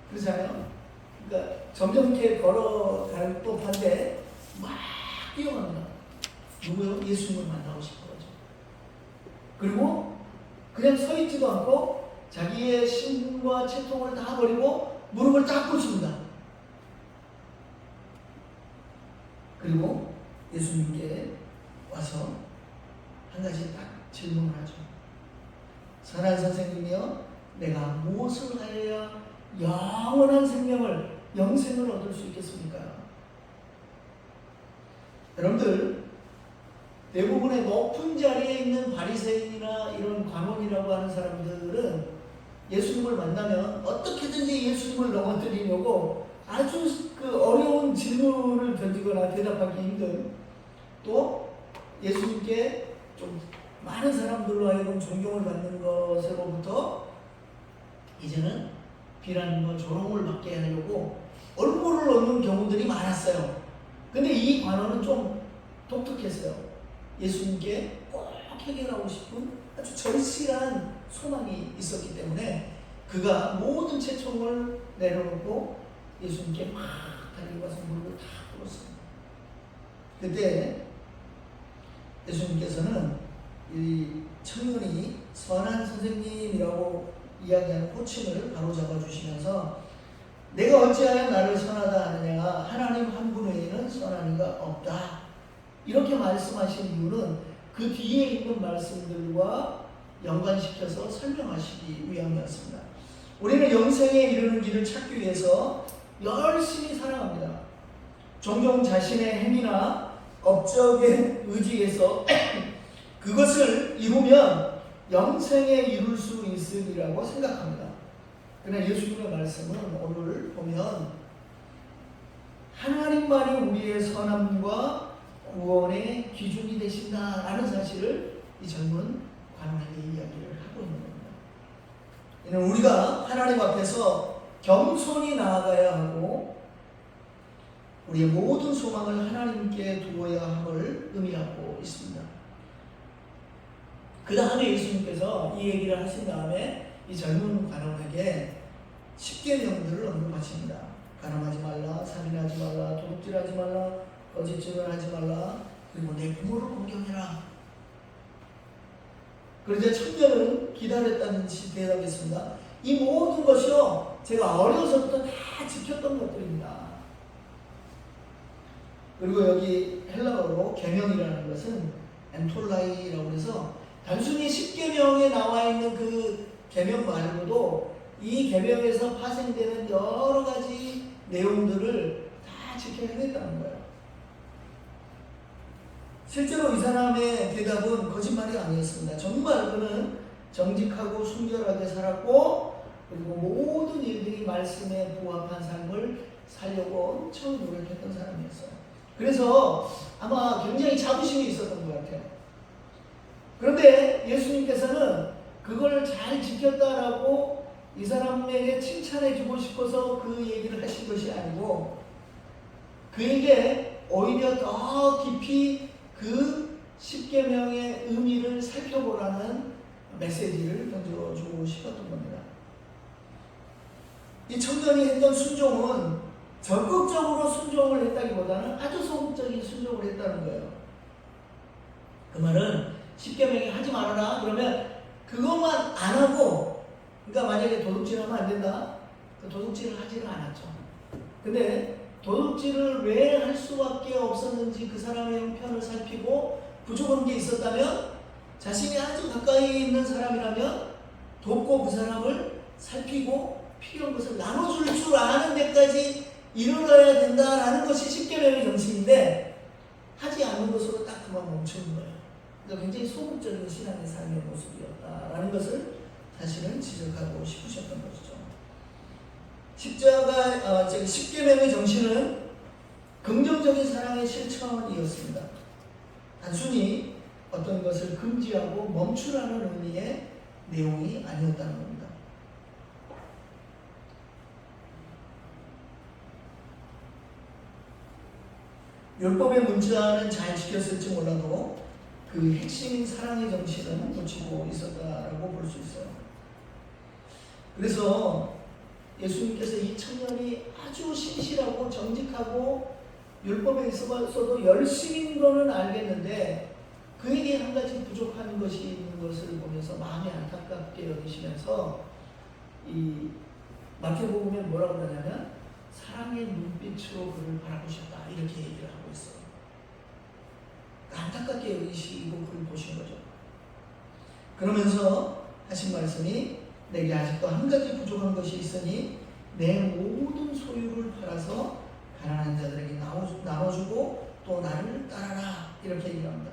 그렇잖아요. 그러니까 점점 이렇게 걸어갈 법한데 막 뛰어갑니다. 누구요? 예수님을 만나고 싶은 거죠. 그리고 그냥 서 있지도 않고 자기의 신분과 채통을 다 버리고 무릎을 딱 꿇습니다. 그리고 예수님께 와서 한 가지 딱 질문을 하죠. 선한 선생님이여, 내가 무엇을 하여야 영원한 생명을, 영생을 얻을 수 있겠습니까? 여러분들, 대부분의 높은 자리에 있는 바리새인이나 이런 관원이라고 하는 사람들은 예수님을 만나면 어떻게든지 예수님을 넘어뜨리려고 아주 어려운 질문을 던지거나 대답하기 힘든, 또 예수님께 좀 많은 사람들로 하여금 존경을 받는 것으로부터 이제는 비난과 조롱을 받게 하려고 얼굴을 얻는 경우들이 많았어요. 근데 이 관원은 좀 독특했어요. 예수님께 꼭 해결하고 싶은 아주 절실한 소망이 있었기 때문에 그가 모든 채총을 내려놓고 예수님께 막 달려가서 무릎을 다 꿇었습니다. 그때 예수님께서는 이 청년이 선한 선생님이라고 이야기하는 호칭을 바로 잡아주시면서 내가 어찌하여 나를 선하다 하느냐, 하나님 한 분 외에는 선한 이가 없다, 이렇게 말씀하신 이유는 그 뒤에 있는 말씀들과 연관시켜서 설명하시기 위함이었습니다. 우리는 영생에 이르는 길을 찾기 위해서 열심히 살아갑니다. 종종 자신의 행위나 업적에 의지해서 그것을 이루면 영생에 이룰 수 있으리라고 생각합니다. 그러나 예수님의 말씀은 오늘 보면 하나님만이 우리의 선함과 구원의 기준이 되신다라는 사실을 이 젊은 관원에게 이야기를 하고 있는 겁니다. 이는 우리가 하나님 앞에서 겸손히 나아가야 하고 우리의 모든 소망을 하나님께 두어야 함을 의미하고 있습니다. 그 다음에 예수님께서 이 얘기를 하신 다음에 이 젊은 관원에게 10계명들을 언급하십니다. 가늠하지 말라, 살인하지 말라, 도둑질하지 말라, 거짓 증언하지 말라, 그리고 내 부모를 공경해라. 그런데 청년은 기다렸다는 듯이 대답했습니다. 이 모든 것이요, 제가 어려서부터 다 지켰던 것들입니다. 그리고 여기 헬라어로 계명이라는 것은 엔톨라이라고 해서 단순히 10계명에 나와 있는 그 계명 말고도 이 계명에서 파생되는 여러 가지 내용들을 다 지켜야겠다는 거예요. 실제로 이 사람의 대답은 거짓말이 아니었습니다. 정말 그는 정직하고 순결하게 살았고 그리고 모든 일들이 말씀에 부합한 삶을 살려고 엄청 노력했던 사람이었어요. 그래서 아마 굉장히 자부심이 있었던 것 같아요. 그런데 예수님께서는 그걸 잘 지켰다라고 이 사람에게 칭찬해 주고 싶어서 그 얘기를 하신 것이 아니고 그에게 오히려 더 깊이 그 10계명의 의미를 살펴보라는 메시지를 던져주고 싶었던 겁니다. 이 청년이 했던 순종은 적극적으로 순종을 했다기보다는 아주 소극적인 순종을 했다는 거예요. 그 말은 10계명에 하지 말아라 그러면 그것만 안 하고, 그러니까 만약에 도둑질하면 안 된다, 도둑질을 하지는 않았죠. 근데 도둑질을 왜 할 수밖에 없었는지 그 사람의 형편을 살피고 부족한 게 있었다면 자신이 아주 가까이 있는 사람이라면 돕고 그 사람을 살피고 필요한 것을 나눠줄 줄 아는 데까지 이르러야 된다라는 것이 십계명의 정신인데 하지 않는 것으로 딱 그만 멈추는 거예요. 그러니까 굉장히 소극적인 신앙의 삶의 모습이었다라는 것을 사실은 지적하고 싶으셨던 것이죠. 십계명의 정신은 긍정적인 사랑의 실천이었습니다. 단순히 어떤 것을 금지하고 멈추라는 의미의 내용이 아니었다는 겁니다. 율법의 문자는 잘 지켰을지 몰라도 그 핵심인 사랑의 정신은 놓치고 있었다라고 볼 수 있어요. 그래서 예수님께서 이 청년이 아주 신실하고 정직하고 율법에 있어서도 열심인 거는 알겠는데 그에게 한 가지 부족한 것이 있는 것을 보면서 마음이 안타깝게 여기시면서 이 마태복음에 뭐라고 그러냐면 사랑의 눈빛으로 그를 바라보셨다 이렇게 얘기를 하고 있어요. 안타깝게 여기시고 그를 보신 거죠. 그러면서 하신 말씀이 내게 아직도 한 가지 부족한 것이 있으니 내 모든 소유를 팔아서 가난한 자들에게 나눠주고 또 나를 따라라 이렇게 얘기합니다.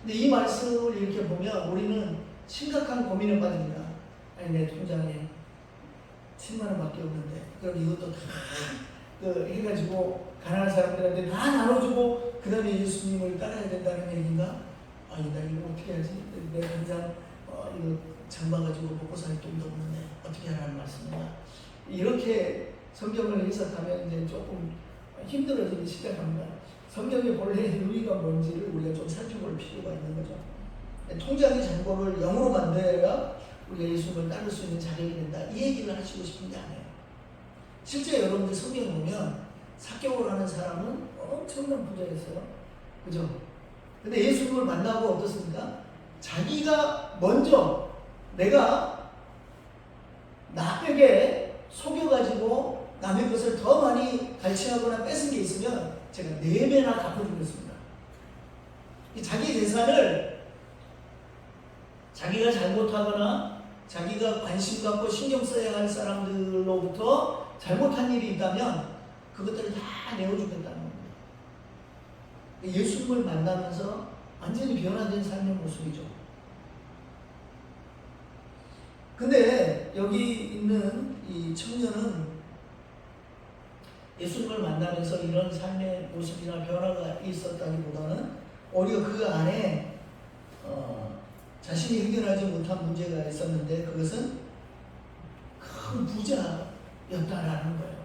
근데 이 말씀을 이렇게 보면 우리는 심각한 고민에 빠집니다. 아니 내 통장에 7만 원밖에 없는데 그럼 이것도 다 해가지고 가난한 사람들한테 다 나눠주고 그 다음에 예수님을 따라야 된다는 얘기인가? 아니 나 이거 어떻게 하지? 내 당장 이거 장봐가지고 먹고 살 돈도 없는데 어떻게 하라는 말씀인가? 이렇게 성경을 해석하면 이제 조금 힘들어지기 시작합니다. 성경의 본래 의미가 뭔지를 우리가 좀 살펴볼 필요가 있는 거죠. 통장의 잔고를 0으로 만들어야 우리가 예수님을 따를 수 있는 자격이 된다. 이 얘기를 하시고 싶은 게 아니에요. 실제 여러분들 성경 보면 삭개오라는 사람은 엄청난 부자였어요. 그죠? 근데 예수님을 만나고 어떻습니까? 자기가 먼저 내가 남에게 속여가지고 남의 것을 더 많이 갈취하거나 뺏은 게 있으면 제가 4배나 갚아주겠습니다. 자기 재산을 자기가 잘못하거나 자기가 관심 갖고 신경 써야 할 사람들로부터 잘못한 일이 있다면 그것들을 다 내어주겠다는 겁니다. 예수님을 만나면서 완전히 변화된 삶의 모습이죠. 근데 여기 있는 이 청년은 예수님을 만나면서 이런 삶의 모습이나 변화가 있었다기보다는 오히려 그 안에 자신이 해결하지 못한 문제가 있었는데 그것은 큰 부자였다라는 거예요.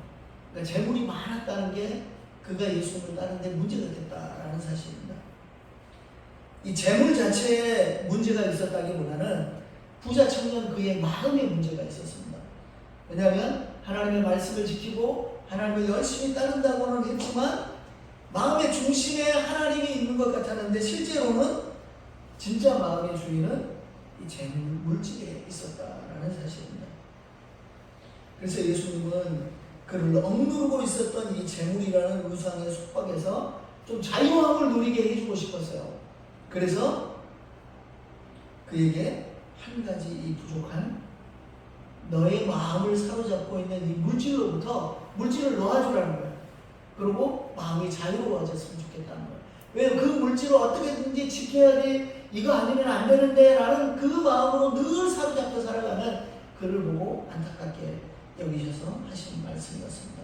그러니까 재물이 많았다는 게 그가 예수님을 따르는데 문제가 됐다라는 사실입니다. 이 재물 자체에 문제가 있었다기보다는 부자 청년 그의 마음에 문제가 있었습니다. 왜냐하면 하나님의 말씀을 지키고 하나님을 열심히 따른다고는 했지만 마음의 중심에 하나님이 있는 것 같았는데 실제로는 진짜 마음의 주인은 이 재물, 물질에 있었다라는 사실입니다. 그래서 예수님은 그를 억누르고 있었던 이 재물이라는 우상의 속박에서 좀 자유함을 누리게 해주고 싶었어요. 그래서 그에게 한 가지 이 부족한 너의 마음을 사로잡고 있는 이 물질로부터 물질을 놓아주라는 거예요. 그리고 마음이 자유로워졌으면 좋겠다는 거예요. 왜 그 물질을 어떻게든지 지켜야 돼? 이거 아니면 안 되는데 라는 그 마음으로 늘 사로잡혀 살아가는 그를 보고 안타깝게 여기셔서 하신 말씀이었습니다.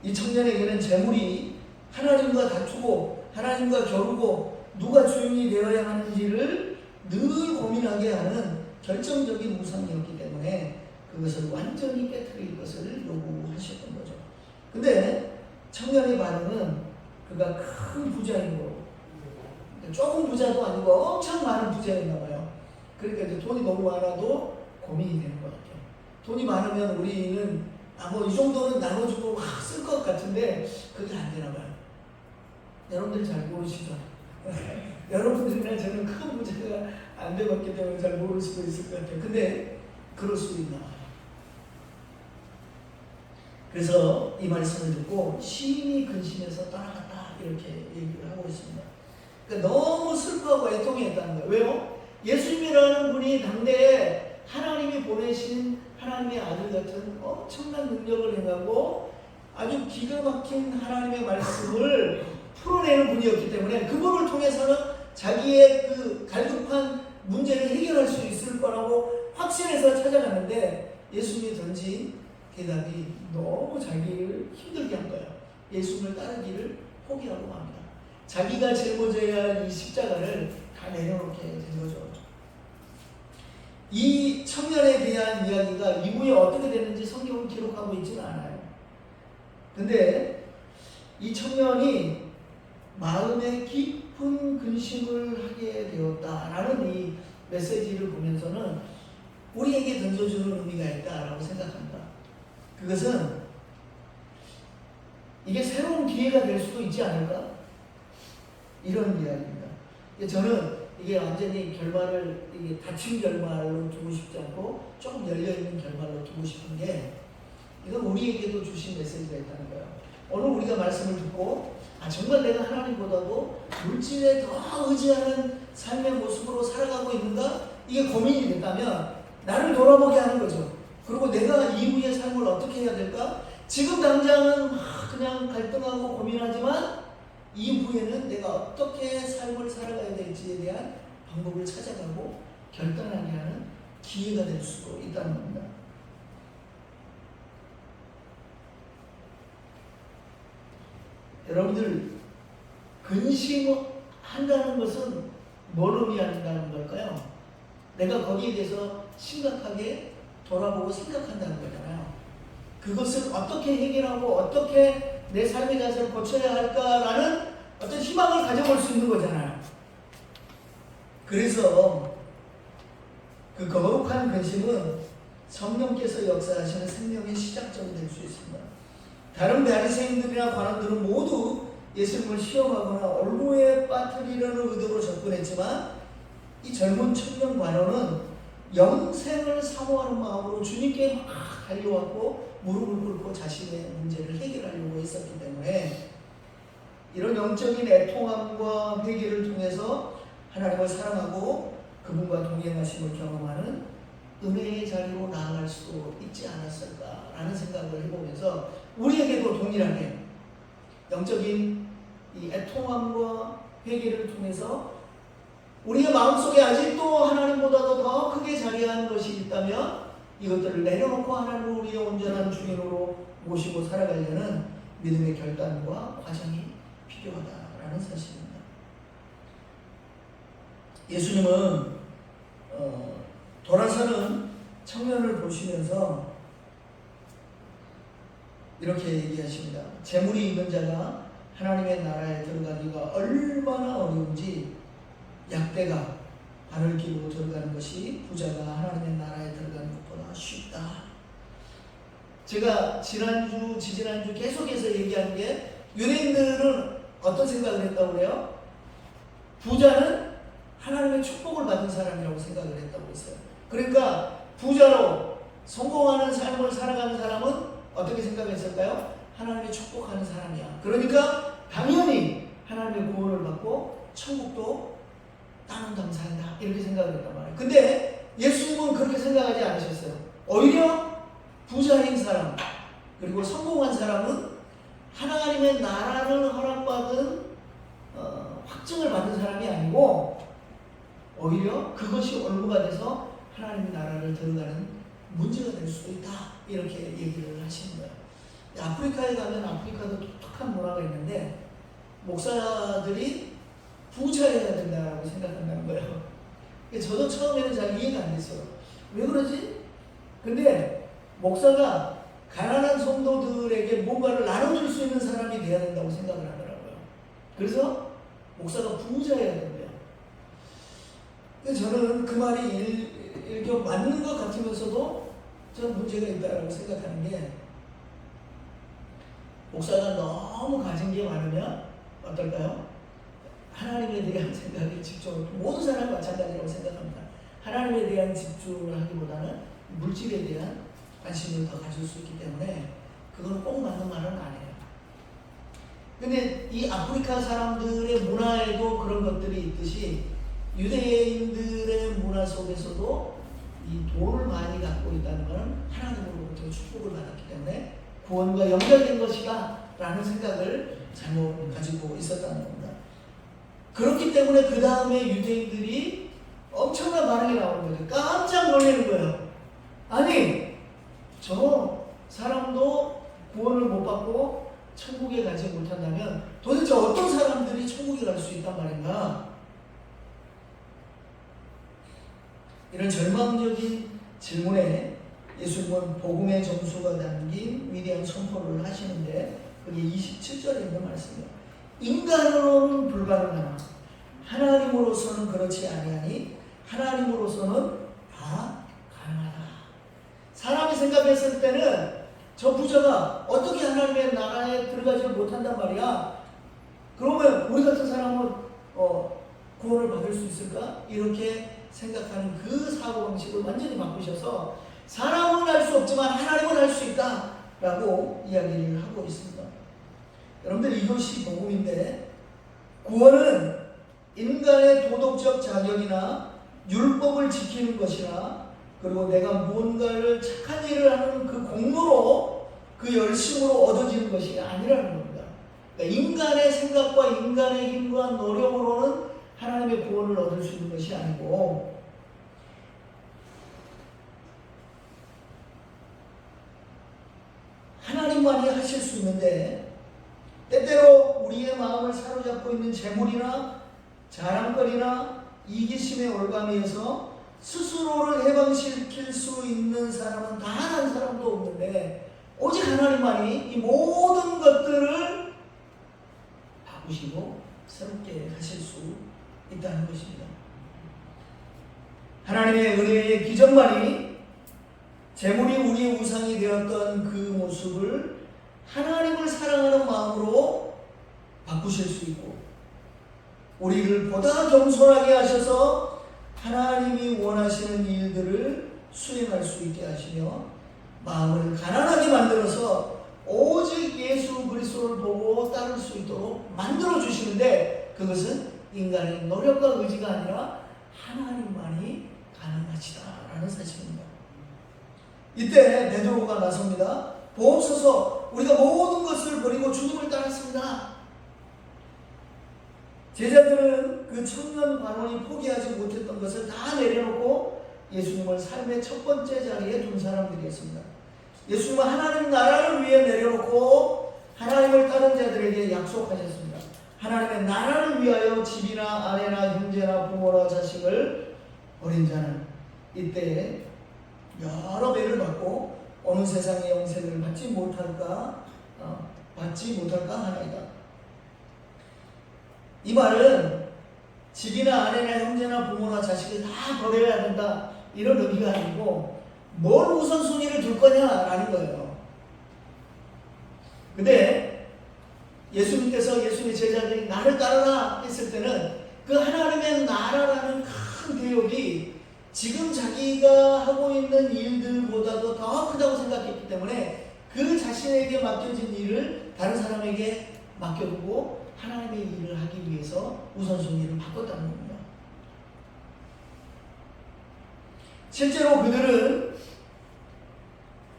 이 청년에게는 재물이 하나님과 다투고 하나님과 겨루고 누가 주인이 되어야 하는지를 늘 고민하게 하는 결정적인 우상이었기 때문에 그것을 완전히 깨트릴 것을 요구하셨던 거죠. 근데 청년의 반응은 그가 큰 부자인 거, 조금 부자도 아니고 엄청 많은 부자였나 봐요. 그러니까 이제 돈이 너무 많아도 고민이 되는 것 같아요. 돈이 많으면 우리는 뭐 이 정도는 나눠주고 막 쓸 것 같은데 그게 안 되나 봐요. 여러분들 잘 모르시죠? 여러분들이나 저는 큰 부자가 안 되었기 때문에 잘 모를 수도 있을 것 같아요. 근데 그럴 수도 있나 봐요. 그래서 이 말씀을 듣고 시인이 근심해서 떠나갔다 이렇게 얘기를 하고 있습니다. 그러니까 너무 슬퍼하고 애통했다는 거예요. 왜요? 예수님이라는 분이 당대에 하나님이 보내신 하나님의 아들 같은 엄청난 능력을 행하고 아주 기가 막힌 하나님의 말씀을 풀어내는 분이었기 때문에 그분을 통해서는 자기의 그 갈급한 문제를 해결할 수 있을 거라고 확신해서 찾아갔는데 예수님이 던진 대답이 너무 자기를 힘들게 한 거예요. 예수님을 따르기를 포기하고 맙니다. 자기가 짊어져야 할 이 십자가를 다 내려놓게 된 거죠. 이 청년에 대한 이야기가 이후에 어떻게 됐는지 성경은 기록하고 있지는 않아요. 근데 이 청년이 마음에 깊은 근심을 하게 되었다라는 이 메시지를 보면서는 우리에게 던져주는 의미가 있다라고 생각합니다. 그것은 이게 새로운 기회가 될 수도 있지 않을까? 이런 이야기입니다. 저는 이게 완전히 결말을 이게 닫힌 결말로 두고 싶지 않고 조금 열려있는 결말로 두고 싶은 게 이건 우리에게도 주신 메시지가 있다는 거예요. 오늘 우리가 말씀을 듣고 정말 내가 하나님보다도 물질에 더 의지하는 삶의 모습으로 살아가고 있는가? 이게 고민이 됐다면 나를 돌아보게 하는 거죠. 그리고 내가 이후의 삶을 어떻게 해야 될까? 지금 당장은 그냥 갈등하고 고민하지만 이후에는 내가 어떻게 삶을 살아가야 될지에 대한 방법을 찾아가고 결단하게 하는 기회가 될 수도 있다는 겁니다. 여러분들 근심한다는 것은 뭘 의미한다는 걸까요? 내가 거기에 대해서 심각하게 돌아보고 생각한다는 거잖아요. 그것을 어떻게 해결하고 어떻게 내 삶의 자세를 고쳐야 할까라는 어떤 희망을 가져볼 수 있는 거잖아요. 그래서 그 거룩한 근심은 성령께서 역사하시는 생명의 시작점이 될 수 있습니다. 다른 바리새인들이나 관원들은 모두 예수님을 시험하거나 올무에 빠뜨리려는 의도로 접근했지만 이 젊은 청년 관원은 영생을 사모하는 마음으로 주님께 막 달려왔고 무릎을 꿇고 자신의 문제를 해결하려고 했었기 때문에 이런 영적인 애통함과 회개를 통해서 하나님을 사랑하고 그분과 동행하심을 경험하는 은혜의 자리로 나아갈 수 있지 않았을까라는 생각을 해보면서 우리에게도 동일하게 영적인 이 애통함과 회개를 통해서 우리의 마음속에 아직도 하나님보다도 더 크게 자리한 것이 있다면 이것들을 내려놓고 하나님을 우리의 온전한 주인으로 모시고 살아가려는 믿음의 결단과 과정이 필요하다라는 사실입니다. 예수님은 돌아서는 청년을 보시면서 이렇게 얘기하십니다. 재물이 있는 자가 하나님의 나라에 들어가기가 얼마나 어려운지 약대가 발을 끼고 들어가는 것이 부자가 하나님의 나라에 들어가는 것보다 쉽다. 제가 지난주, 지지난주 계속해서 얘기한 게 유대인들은 어떤 생각을 했다고 그래요? 부자는 하나님의 축복을 받은 사람이라고 생각을 했다고 했어요. 그러니까 부자로 성공하는 삶을 살아가는 사람은 어떻게 생각했을까요? 하나님의 축복하는 사람이야. 그러니까 당연히 하나님의 구원을 받고 천국도 따는 감사한다 이렇게 생각을 했단 말이에요. 근데 예수님은 그렇게 생각하지 않으셨어요. 오히려 부자인 사람 그리고 성공한 사람은 하나님의 나라를 허락받은 확증을 받은 사람이 아니고 오히려 그것이 올무가 돼서 하나님의 나라를 들어가는 문제가 될 수도 있다 이렇게 얘기를 하시는 거예요. 아프리카에 가면 아프리카도 독특한 문화가 있는데 목사들이 부자여야 된다고 생각한다는 거예요. 저도 처음에는 잘 이해가 안 됐어요. 왜 그러지? 근데 목사가 가난한 성도들에게 뭔가를 나눠줄 수 있는 사람이 돼야 된다고 생각을 하더라고요. 그래서 목사가 부자여야 된대요. 저는 그 말이 일교 맞는 것 같으면서도 저는 문제가 있다고 생각하는 게 목사가 너무 가진 게 많으면 어떨까요? 하나님에 대한 생각에 집중을 모든 사람이 마찬가지라고 생각합니다. 하나님에 대한 집중을 하기보다는 물질에 대한 관심을 더 가질 수 있기 때문에 그건 꼭 맞는 말은 아니에요. 근데 이 아프리카 사람들의 문화에도 그런 것들이 있듯이 유대인들의 문화 속에서도 이 돈을 많이 갖고 갖고 있다는 것은 하나님으로부터 축복을 받았기 때문에 구원과 연결된 것이다 라는 생각을 잘못 가지고 있었다는 겁니다. 그렇기 때문에 그 다음에 유대인들이 엄청난 반응이 나오는 거죠. 깜짝 놀라는 거예요. 아니, 저 사람도 구원을 못 받고 천국에 가지 못한다면 도대체 어떤 사람들이 천국에 갈 수 있단 말인가? 이런 절망적인 질문에 예수님은 복음의 점수가 담긴 위대한 선포를 하시는데 그게 27절에 있는 말씀이에요. 인간으로는 불가능하나 하나님으로서는 그렇지 아니하니 하나님으로서는 다 가능하다. 사람이 생각했을 때는 저 부자가 어떻게 하나님의 나라에 들어가지 못한단 말이야. 그러면 우리 같은 사람은 구원을 받을 수 있을까? 이렇게 생각하는 그 사고방식을 완전히 바꾸셔서 사람은 할 수 없지만 하나님은 할 수 있다 라고 이야기를 하고 있습니다. 여러분들 이것이 복음인데 구원은 인간의 도덕적 자격이나 율법을 지키는 것이나 그리고 내가 무언가를 착한 일을 하는 그 공로로 그 열심으로 얻어지는 것이 아니라는 겁니다. 그러니까 인간의 생각과 인간의 힘과 노력으로는 하나님의 구원을 얻을 수 있는 것이 아니고 하나님만이 하실 수 있는데 때때로 우리의 마음을 사로잡고 있는 재물이나 자랑거리나 이기심의 올가미에서 스스로를 해방시킬 수 있는 사람은 단 한 사람도 없는데 오직 하나님만이 이 모든 것들을 바꾸시고 새롭게 하실 수 있다는 것입니다. 하나님의 은혜의 기적만이 재물이 우리의 우상이 되었던 그 모습을 하나님을 사랑하는 마음으로 바꾸실 수 있고 우리를 보다 겸손하게 하셔서 하나님이 원하시는 일들을 수행할 수 있게 하시며 마음을 가난하게 만들어서 오직 예수 그리스도를 보고 따를 수 있도록 만들어 주시는데 그것은 인간의 노력과 의지가 아니라 하나님만이 가능하시다 라는 사실입니다. 이때 베드로가 나섭니다. 보옵소서 우리가 모든 것을 버리고 주님을 따랐습니다. 제자들은 그 청년 관원이 포기하지 못했던 것을 다 내려놓고 예수님을 삶의 첫 번째 자리에 둔 사람들이었습니다. 예수님은 하나님 나라를 위해 내려놓고 하나님을 따른 자들에게 약속하셨습니다. 하나님의 나라를 위하여 집이나 아내나 형제나 부모나 자식을 버린 자는 이때 여러 배를 받고 어느 세상의 영생을 받지 못할까 하나이다. 이 말은 집이나 아내나 형제나 부모나 자식을 다 버려야 된다 이런 의미가 아니고 뭘 우선순위를 둘 거냐라는 거예요. 근데 예수님께서 예수님의 제자들이 나를 따르라 했을 때는 그 하나님의 나라라는 큰 대역이 지금 자기가 하고 있는 일들보다도 더 크다고 생각했기 때문에 그 자신에게 맡겨진 일을 다른 사람에게 맡겨두고 하나님의 일을 하기 위해서 우선순위를 바꿨다는 겁니다. 실제로 그들은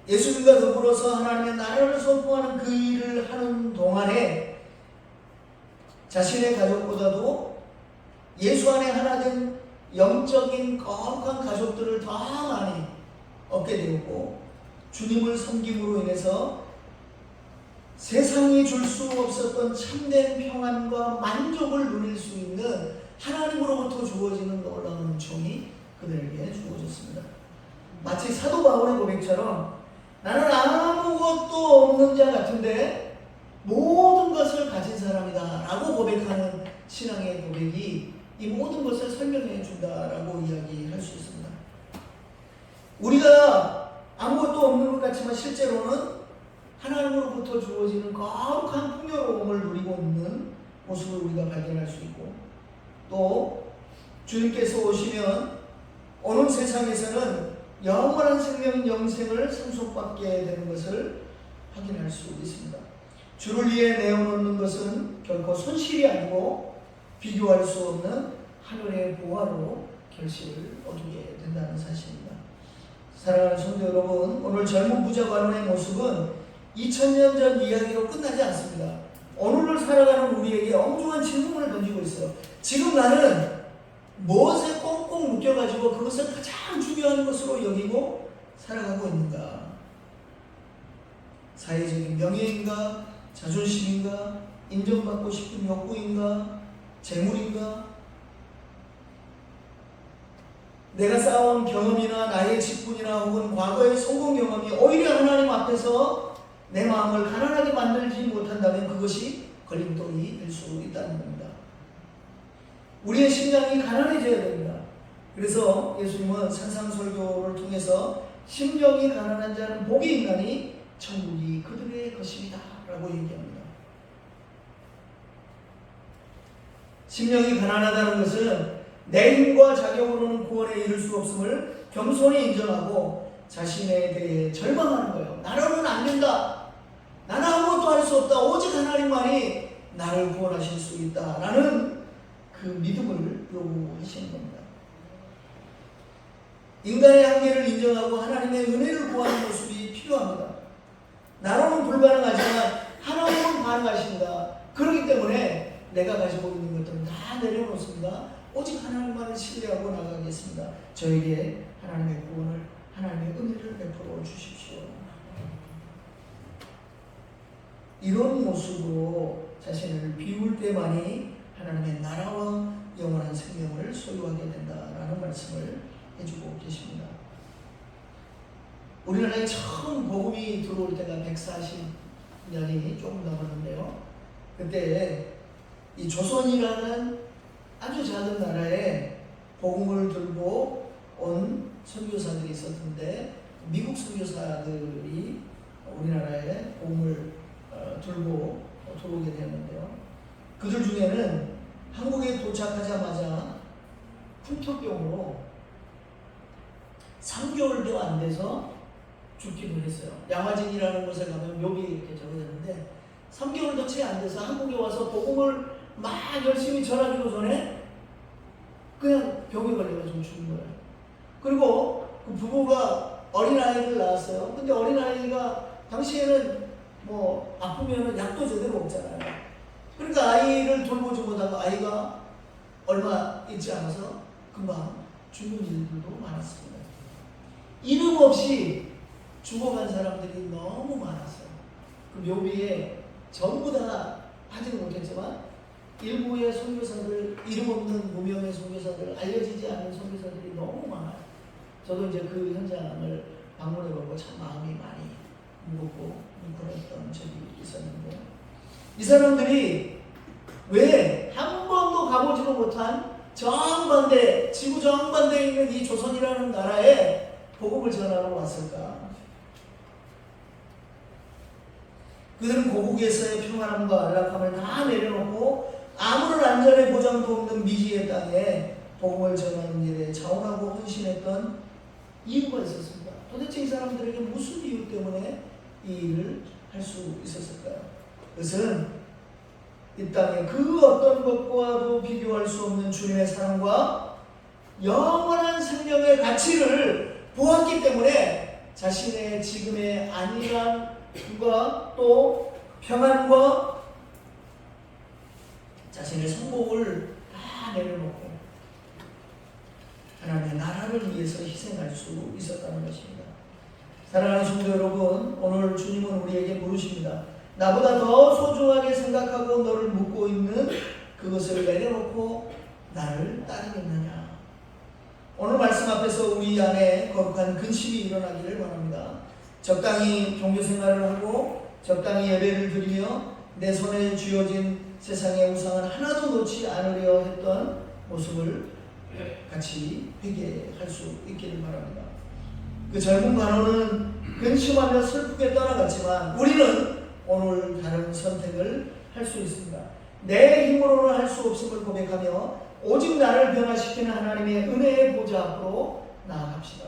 예수님과 더불어서 하나님의 나라를 선포하는 그 일을 하는 동안에 자신의 가족보다도 예수 안에 하나 된 영적인 거룩한 가족들을 더 많이 얻게 되었고 주님을 섬김으로 인해서 세상이 줄 수 없었던 참된 평안과 만족을 누릴 수 있는 하나님으로부터 주어지는 놀라운 은총이 그들에게 주어졌습니다. 마치 사도 바울의 고백처럼 나는 아무것도 없는 자 같은데 모든 것을 가진 사람이다 라고 고백하는 신앙의 고백이 이 모든 것을 설명해 준다라고 이야기할 수 있습니다. 우리가 아무것도 없는 것 같지만 실제로는 하나님으로부터 주어지는 거룩한 풍요로움을 누리고 있는 모습을 우리가 발견할 수 있고 또 주님께서 오시면 오는 세상에서는 영원한 생명인 영생을 상속받게 되는 것을 확인할 수 있습니다. 주를 위해 내어놓는 것은 결코 손실이 아니고 비교할 수 없는 하늘의 보화로 결실을 얻게 된다는 사실입니다. 사랑하는 성도 여러분, 오늘 젊은 부자 관원의 모습은 2000년 전 이야기로 끝나지 않습니다. 오늘을 살아가는 우리에게 엄중한 질문을 던지고 있어요. 지금 나는 무엇에 꽁꽁 묶여가지고 그것을 가장 중요한 것으로 여기고 살아가고 있는가? 사회적인 명예인가? 자존심인가? 인정받고 싶은 욕구인가? 재물인가? 내가 쌓아온 경험이나 나의 직분이나 혹은 과거의 성공 경험이 오히려 하나님 앞에서 내 마음을 가난하게 만들지 못한다면 그것이 걸림돌이 될 수 있다는 겁니다. 우리의 심령이 가난해져야 됩니다. 그래서 예수님은 산상설교를 통해서 심령이 가난한 자는 복이 있나니 천국이 그들의 것입니다 라고 얘기합니다. 심령이 가난하다는 것은 내 힘과 자격으로는 구원에 이를 수 없음을 겸손히 인정하고 자신에 대해 절망하는 거예요. 나로는 안 된다. 나는 아무것도 할 수 없다. 오직 하나님만이 나를 구원하실 수 있다. 라는 그 믿음을 요구하시는 겁니다. 인간의 한계를 인정하고 하나님의 은혜를 구하는 모습이 필요합니다. 나로는 불가능하지만 하나님은 가능하신다. 그렇기 때문에 내가 가지고 있는 것들은 다 내려놓습니다. 오직 하나님만을 신뢰하고 나가겠습니다. 저에게 하나님의 구원을, 하나님의 은혜를 베풀어 주십시오. 이런 모습으로 자신을 비울 때만이 하나님의 나라와 영원한 생명을 소유하게 된다라는 말씀을 해주고 계십니다. 우리나라에 처음 복음이 들어올 때가 140년이 조금 남았는데요. 그때 이 조선이라는 아주 작은 나라에 복음을 들고 온 선교사들이 있었는데 미국 선교사들이 우리나라에 복음을 들고 들어오게 되었는데요. 그들 중에는 한국에 도착하자마자 풍토병으로 3개월도 안 돼서 죽기도 했어요. 양화진이라는 곳에 가면 묘비에 이렇게 적어졌는데 3개월도 채 안 돼서 한국에 와서 복음을 막 열심히 전하기도 전에 그냥 병에 걸려가지고 죽은 거예요. 그리고 그 부부가 어린아이를 낳았어요. 근데 어린아이가 당시에는 뭐 아프면 약도 제대로 없잖아요. 그러니까 아이를 돌보지 못하고 아이가 얼마 있지 않아서 금방 죽는 일들도 많았습니다. 이름 없이 죽어간 사람들이 너무 많았어요. 그 묘비에 전부 다 하지는 못했지만 일부의 선교사들, 이름 없는 무명의 선교사들, 알려지지 않는 선교사들이 너무 많아요. 저도 이제 그 현장을 방문해보고 참 마음이 많이 무겁고 뭉클했던 적이 있었는데, 이 사람들이 왜 한 번도 가보지도 못한 정반대, 지구 정반대에 있는 이 조선이라는 나라에 복음을 전하러 왔을까? 그들은 고국에서의 평안함과 안락함을 다 내려놓고 아무런 안전의 보장도 없는 미지의 땅에 복음을 전하는 일에 자원하고 헌신했던 이유가 있었습니다. 도대체 이 사람들에게 무슨 이유 때문에 이 일을 할 수 있었을까요? 그것은 이 땅에 그 어떤 것과도 비교할 수 없는 주님의 사랑과 영원한 생명의 가치를 보았기 때문에 자신의 지금의 안일함과 또 평안과 자신의 성공을 다 내려놓고 하나님의 나라를 위해서 희생할 수 있었다는 것입니다. 사랑하는 성도 여러분, 오늘 주님은 우리에게 물으십니다. 나보다 더 소중하게 생각하고 너를 묻고 있는 그것을 내려놓고 나를 따르겠느냐. 오늘 말씀 앞에서 우리 안에 거룩한 근심이 일어나기를 바랍니다. 적당히 종교생활을 하고 적당히 예배를 드리며 내 손에 쥐어진 세상의 우상은 하나도 놓지 않으려 했던 모습을 같이 회개할 수 있기를 바랍니다. 그 젊은 관원은 근심하며 슬프게 떠나갔지만 우리는 오늘 다른 선택을 할 수 있습니다. 내 힘으로는 할 수 없음을 고백하며 오직 나를 변화시키는 하나님의 은혜의 보좌 앞으로 나아갑시다.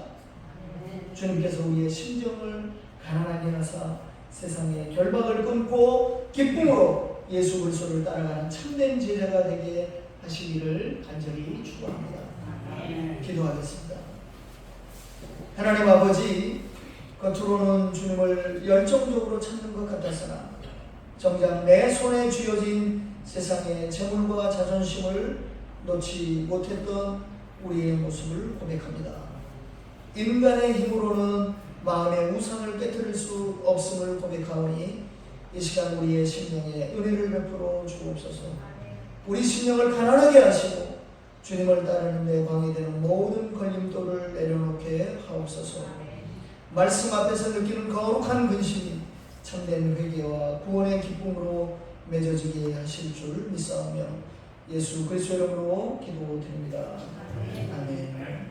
주님께서 우리의 심정을 가난하게 하사 세상의 결박을 끊고 기쁨으로 예수 그리스도를 따라가는 참된 제자가 되게 하시기를 간절히 축원합니다. 기도하겠습니다. 하나님 아버지, 겉으로는 주님을 열정적으로 찾는 것 같았으나 정작 내 손에 쥐어진 세상의 재물과 자존심을 놓지 못했던 우리의 모습을 고백합니다. 인간의 힘으로는 마음의 우상을 깨뜨릴 수 없음을 고백하오니 이 시간 우리의 심령에 은혜를 베풀어 주옵소서. 우리 심령을 가난하게 하시고 주님을 따르는 데 방해되는 모든 걸림돌을 내려놓게 하옵소서. 말씀 앞에서 느끼는 거룩한 근심이 참된 회개와 구원의 기쁨으로 맺어지게 하실 줄 믿사오며 예수 그리스도 이름으로 기도드립니다. 아멘.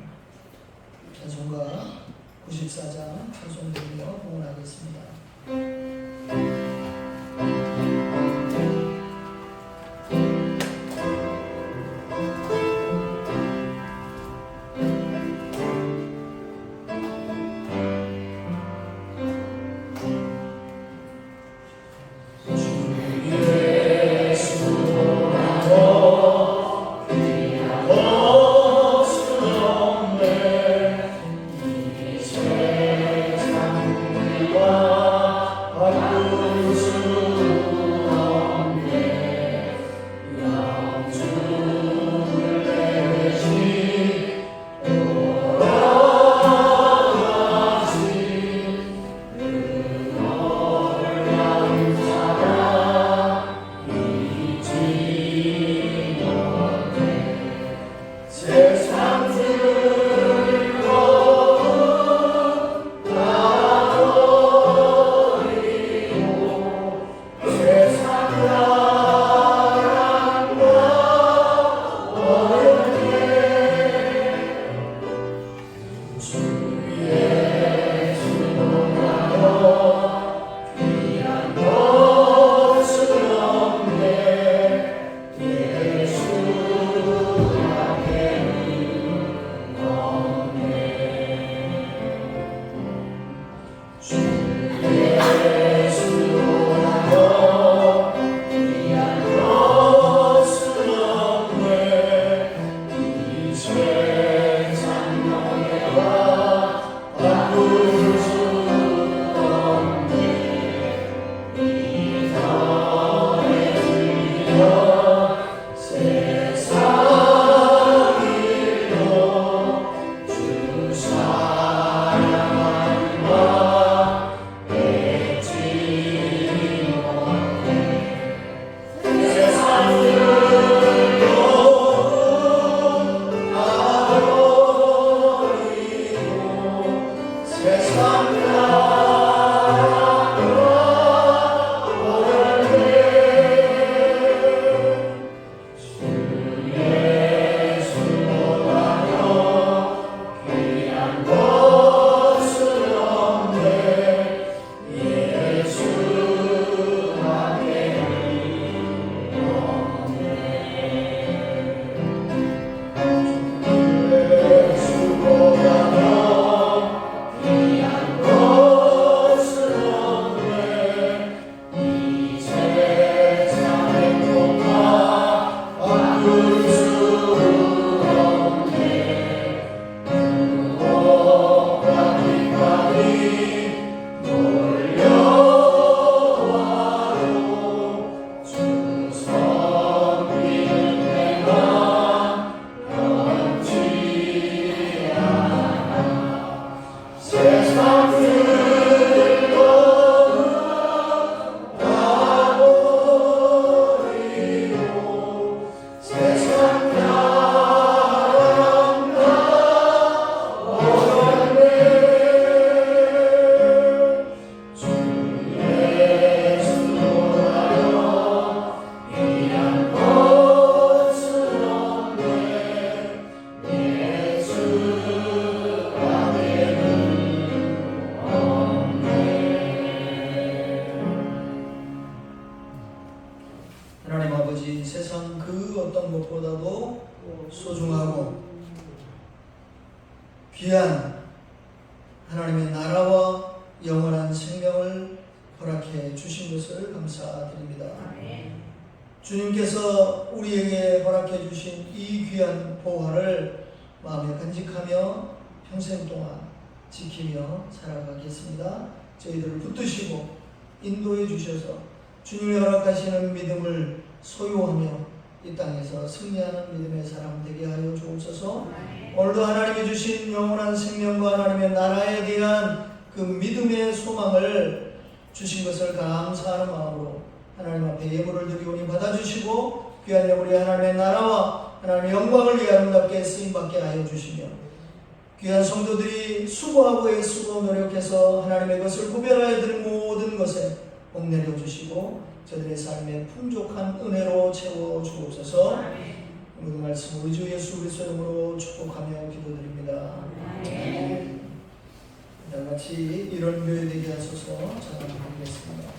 찬송가 94장 찬송드리며 봉헌하겠습니다. 소중하고 귀한 하나님의 나라와 영원한 생명을 허락해 주신 것을 감사드립니다. 주님께서 우리에게 허락해 주신 이 귀한 보화를 마음에 간직하며 평생 동안 지키며 살아가겠습니다. 저희들을 붙드시고 인도해 주셔서 주님이 허락하시는 믿음을 소유하며 이 땅에서 승리하는 믿음의 사람 되게 하여 주옵소서. 오늘도 하나님이 주신 영원한 생명과 하나님의 나라에 대한 그 믿음의 소망을 주신 것을 감사하는 마음으로 하나님 앞에 예물을 드리오니 받아주시고 귀한 우리 하나님의 나라와 하나님의 영광을 위해 아름답게 쓰임받게 하여 주시며 귀한 성도들이 수고하고 애쓰고 노력해서 하나님의 것을 구별하여 드린 모든 것에 복 내려 주시고 저들의 삶에 풍족한 은혜로 채워 주옵소서. 오늘 그 말씀 우리 주 예수 그리스도의 이름으로 축복하며 기도드립니다. 아멘. 다 같이 이런 교회 되게 하소서. 전하드리겠습니다.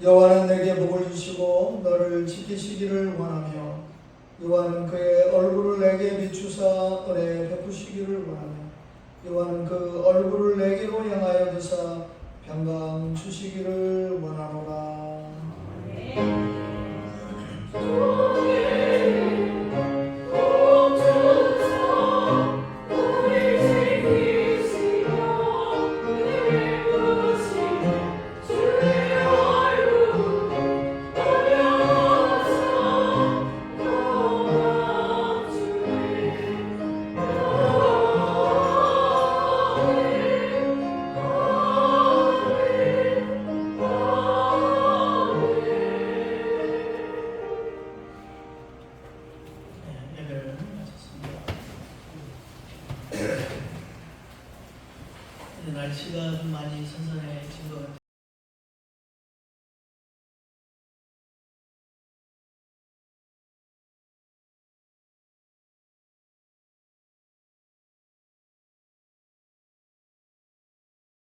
여호와는 내게 복을 주시고 너를 지키시기를 원하며 여호와는 그의 얼굴을 내게 비추사 은혜 베푸시기를 원하며 여호와는 그 얼굴을 내게로 향하여 드사 평강 주시기를 원하노라. 날씨가 좀 많이 선선해진 것 같아요.